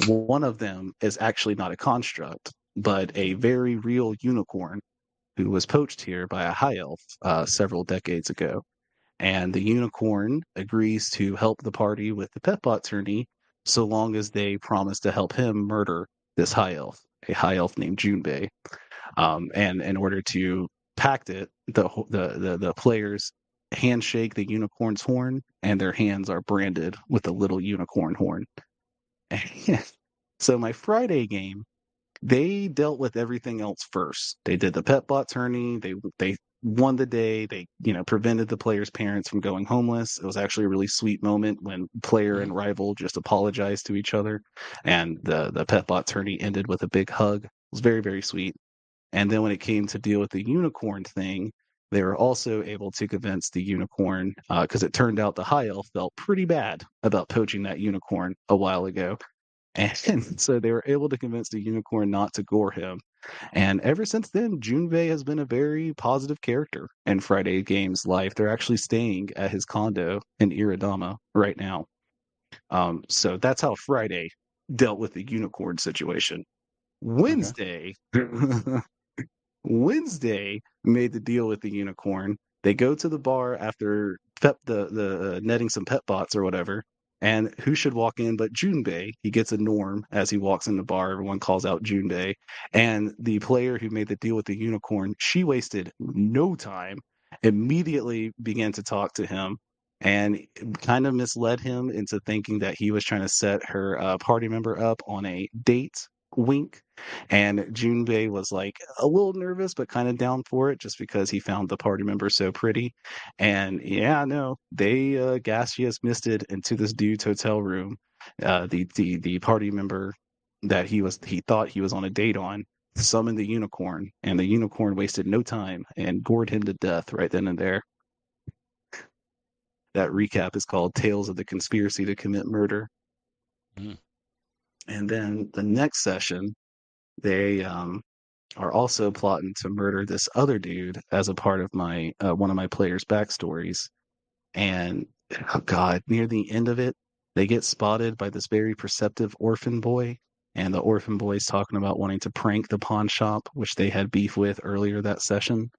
one of them is actually not a construct, but a very real unicorn who was poached here by a high elf several decades ago. And the unicorn agrees to help the party with the pet bot tourney so long as they promise to help him murder this high elf, a high elf named Junbei. And in order to pact it, the players handshake the unicorn's horn, and their hands are branded with a little unicorn horn. So my Friday game, they dealt with everything else first. They did the pet bot tourney. They won the day. They prevented the players' parents from going homeless. It was actually a really sweet moment when player Mhm. and rival just apologized to each other, and the pet bot tourney ended with a big hug. It was very, very sweet. And then when it came to deal with the unicorn thing, they were also able to convince the unicorn, because it turned out the high elf felt pretty bad about poaching that unicorn a while ago. And so they were able to convince the unicorn not to gore him. And ever since then, Junvei has been a very positive character in Friday Game's life. They're actually staying at his condo in Iridama right now. So that's how Friday dealt with the unicorn situation. Okay. Wednesday Wednesday made the deal with the unicorn. They go to the bar after the netting some pet bots or whatever. And who should walk in but Junbei? He gets a norm as he walks in the bar. Everyone calls out Junbei. And the player who made the deal with the unicorn, she wasted no time, immediately began to talk to him and kind of misled him into thinking that he was trying to set her party member up on a date. Wink. And Junbei was like a little nervous, but kind of down for it just because he found the party member so pretty. And yeah, no, they gaseous misted into this dude's hotel room. The party member that he thought he was on a date on summoned the unicorn, and the unicorn wasted no time and gored him to death right then and there. That recap is called Tales of the Conspiracy to Commit Murder. Mm. And then the next session, they are also plotting to murder this other dude as a part of my one of my players' backstories. And oh god, near the end of it, they get spotted by this very perceptive orphan boy. And the orphan boy's talking about wanting to prank the pawn shop, which they had beef with earlier that session.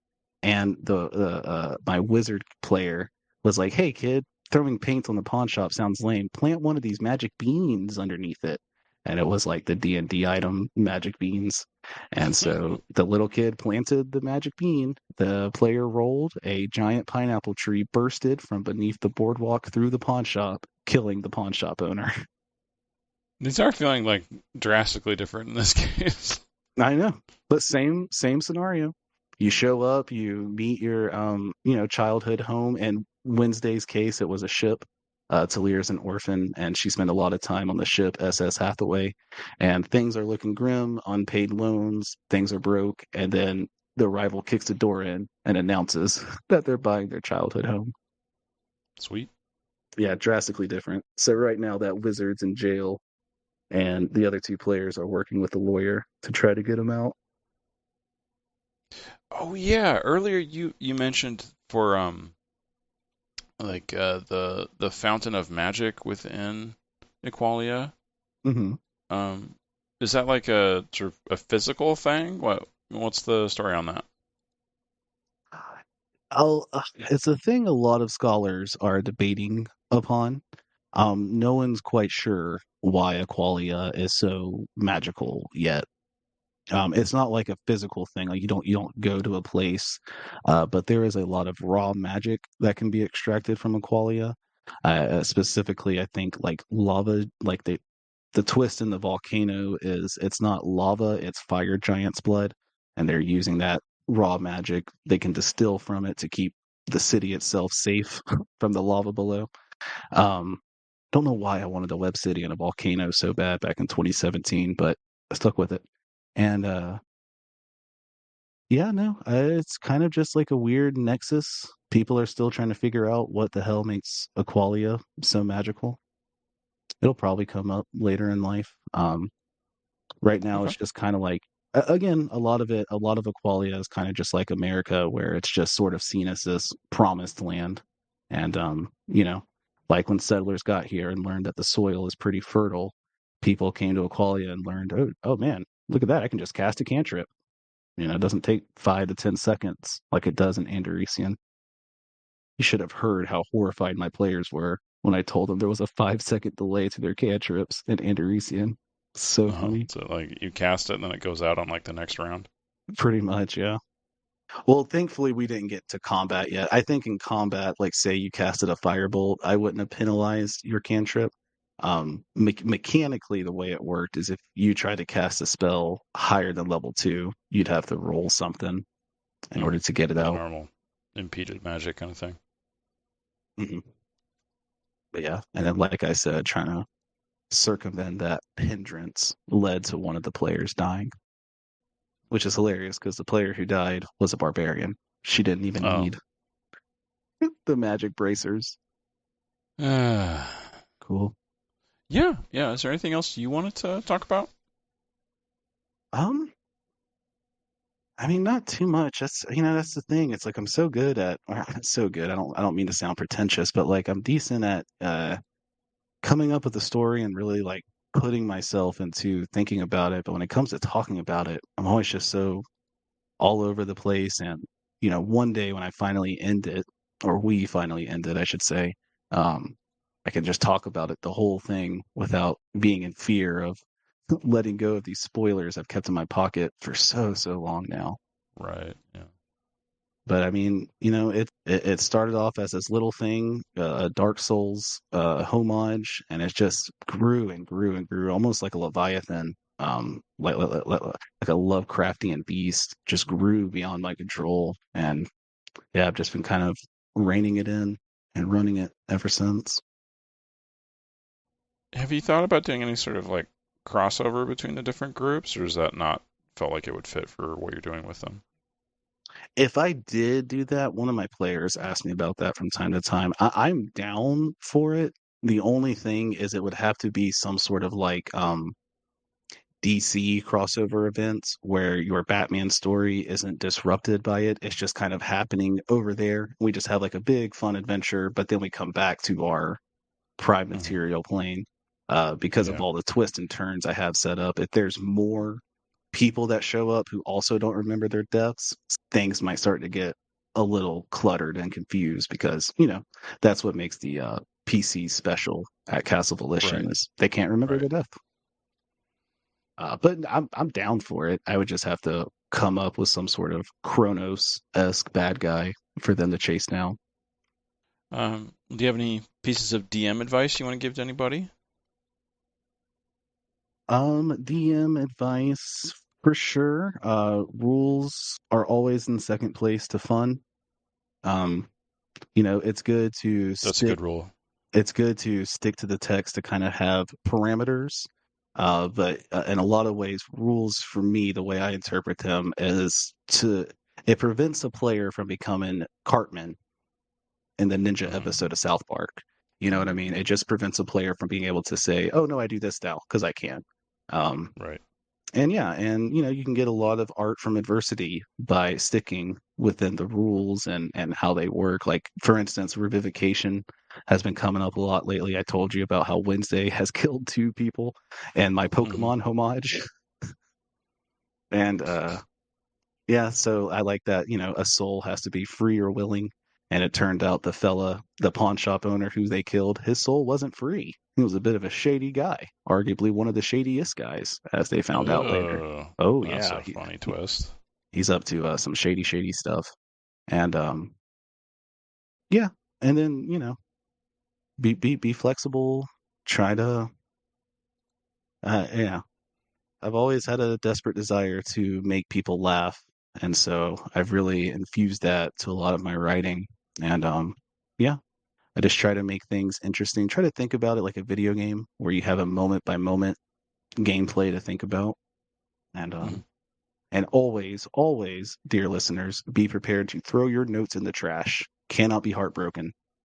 And the my wizard player was like, "Hey kid, throwing paint on the pawn shop sounds lame. Plant one of these magic beans underneath it." And it was like the D&D item, magic beans. And so the little kid planted the magic bean. The player rolled. A giant pineapple tree bursted from beneath the boardwalk through the pawn shop, killing the pawn shop owner. These are feeling like drastically different in this case. I know, but same scenario. You show up, you meet your childhood home. In Wednesday's case, it was a ship. Talir's an orphan, and she spent a lot of time on the ship SS Hathaway. And things are looking grim, unpaid loans, things are broke, and then the rival kicks the door in and announces that they're buying their childhood home. Sweet. Yeah, drastically different. So right now that wizard's in jail and the other two players are working with a lawyer to try to get him out. Oh yeah, earlier you mentioned for the fountain of magic within Equalia. Hmm. Um, is that like a sort of a physical thing? What's the story on that? It's a thing a lot of scholars are debating upon. No one's quite sure why Equalia is so magical yet. It's not like a physical thing. Like you don't go to a place, but there is a lot of raw magic that can be extracted from Equalia. Specifically, I think like lava, like the twist in the volcano is it's not lava, it's fire giant's blood, and they're using that raw magic they can distill from it to keep the city itself safe from the lava below. Um, don't know why I wanted a web city in a volcano so bad back in 2017, but I stuck with it. And yeah, no, it's kind of just like a weird nexus. People are still trying to figure out what the hell makes Aqualia so magical. It'll probably come up later in life. Right now, Okay. it's just kind of like, again, a lot of Aqualia is kind of just like America, where it's just sort of seen as this promised land. And, like when settlers got here and learned that the soil is pretty fertile, people came to Aqualia and learned, oh man, look at that. I can just cast a cantrip. It doesn't take 5 to 10 seconds like it does in Andorisian. You should have heard how horrified my players were when I told them there was a 5 second delay to their cantrips in Andorisian. So Uh-huh. funny. So like you cast it and then it goes out on like the next round. Pretty much, yeah. Well, thankfully we didn't get to combat yet. I think in combat, like say you casted a firebolt, I wouldn't have penalized your cantrip. Mechanically, the way it worked is if you tried to cast a spell higher than level 2, you'd have to roll something in order Mm. to get it The out. normal impeded magic kind of thing. Hmm. But yeah, and then like I said, trying to circumvent that hindrance led to one of the players dying, which is hilarious because the player who died was a barbarian. She didn't even Oh. need the magic bracers. Uh, Cool. yeah, yeah. Is there anything else you wanted to talk about? Um, I mean, not too much. That's the thing. It's like I'm so good at, or not so good. I don't mean to sound pretentious, but like I'm decent at coming up with a story and really like putting myself into thinking about it. But when it comes to talking about it, I'm always just so all over the place. And, one day when I finally end it, or we finally end it, I should say, um, I can just talk about it, the whole thing, without being in fear of letting go of these spoilers I've kept in my pocket for so, so long now. Right. Yeah. But I mean, it started off as this little thing, a Dark Souls homage, and it just grew and grew and grew, almost like a Leviathan, like a Lovecraftian beast, just grew beyond my control. And yeah, I've just been kind of reining it in and running it ever since. Have you thought about doing any sort of like crossover between the different groups, or is that not felt like it would fit for what you're doing with them? If I did do that, one of my players asked me about that from time to time. I'm down for it. The only thing is it would have to be some sort of like DC crossover events where your Batman story isn't disrupted by it. It's just kind of happening over there. We just have like a big fun adventure, but then we come back to our prime Hmm. material plane because of Yeah. all the twists and turns I have set up. If there's more people that show up who also don't remember their deaths, things might start to get a little cluttered and confused because, that's what makes the PC special at Castle Right. Volition is they can't remember Right. their death. But I'm down for it. I would just have to come up with some sort of Kronos-esque bad guy for them to chase down. Do you have any pieces of DM advice you want to give to anybody? DM advice for sure. Rules are always in second place to fun. Um, it's good to That's a stick good rule. it's good to stick to the text to kind of have parameters. But in a lot of ways, rules for me, the way I interpret them is it prevents a player from becoming Cartman in the Ninja Hmm. episode of South Park. You know what I mean? It just prevents a player from being able to say, "Oh no, I do this now because I can." Um, Right. and yeah, and you can get a lot of art from adversity by sticking within the rules and how they work. Like for instance, revivification has been coming up a lot lately. I told you about how Wednesday has killed 2 people, and my Hmm. Pokemon homage. And yeah, so I like that, a soul has to be free or willing. And it turned out the pawn shop owner who they killed, his soul wasn't free. He was a bit of a shady guy, arguably one of the shadiest guys, as they found out later. Oh, Oh that's yeah, a funny twist. he's up to some shady stuff. And yeah, and then be flexible. Try to yeah. I've always had a desperate desire to make people laugh, and so I've really infused that to a lot of my writing. And yeah, I just try to make things interesting. Try to think about it like a video game where you have a moment by moment gameplay to think about. And Hmm. always, dear listeners, be prepared to throw your notes in the trash. Cannot be heartbroken.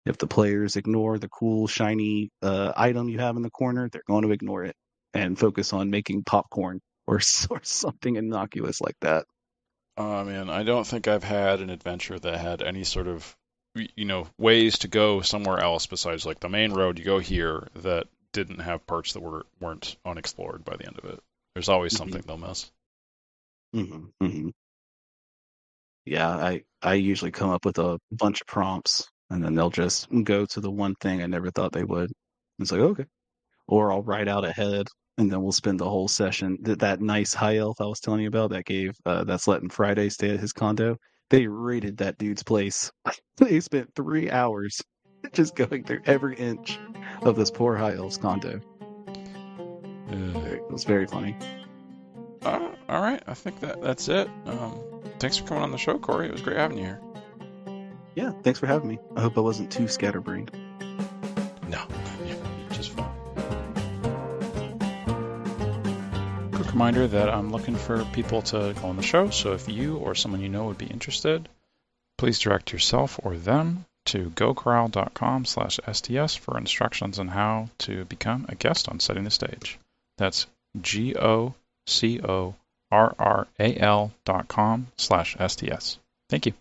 If the players ignore the cool, shiny item you have in the corner, they're going to ignore it and focus on making popcorn or, or something innocuous like that. Man, I don't think I've had an adventure that had any sort of, ways to go somewhere else besides like the main road. You go here that didn't have parts that weren't unexplored by the end of it. There's always Hmm. something they'll miss. Hmm. Yeah, I usually come up with a bunch of prompts and then they'll just go to the one thing I never thought they would. It's like, okay. Or I'll write out ahead and then we'll spend the whole session. That nice high elf I was telling you about that gave that's letting Friday stay at his condo. They raided that dude's place. They spent 3 hours just going through every inch of this poor high elf's condo. It was very funny. All right, I think that's it. Thanks for coming on the show, Corey. It was great having you here. Yeah, thanks for having me. I hope I wasn't too scatterbrained. No, you're just fine. Quick reminder that I'm looking for people to go on the show, so if you or someone you know would be interested, please direct yourself or them to gocorral.com/STS for instructions on how to become a guest on Setting the Stage. That's GOCORRAL.com/STS. Thank you.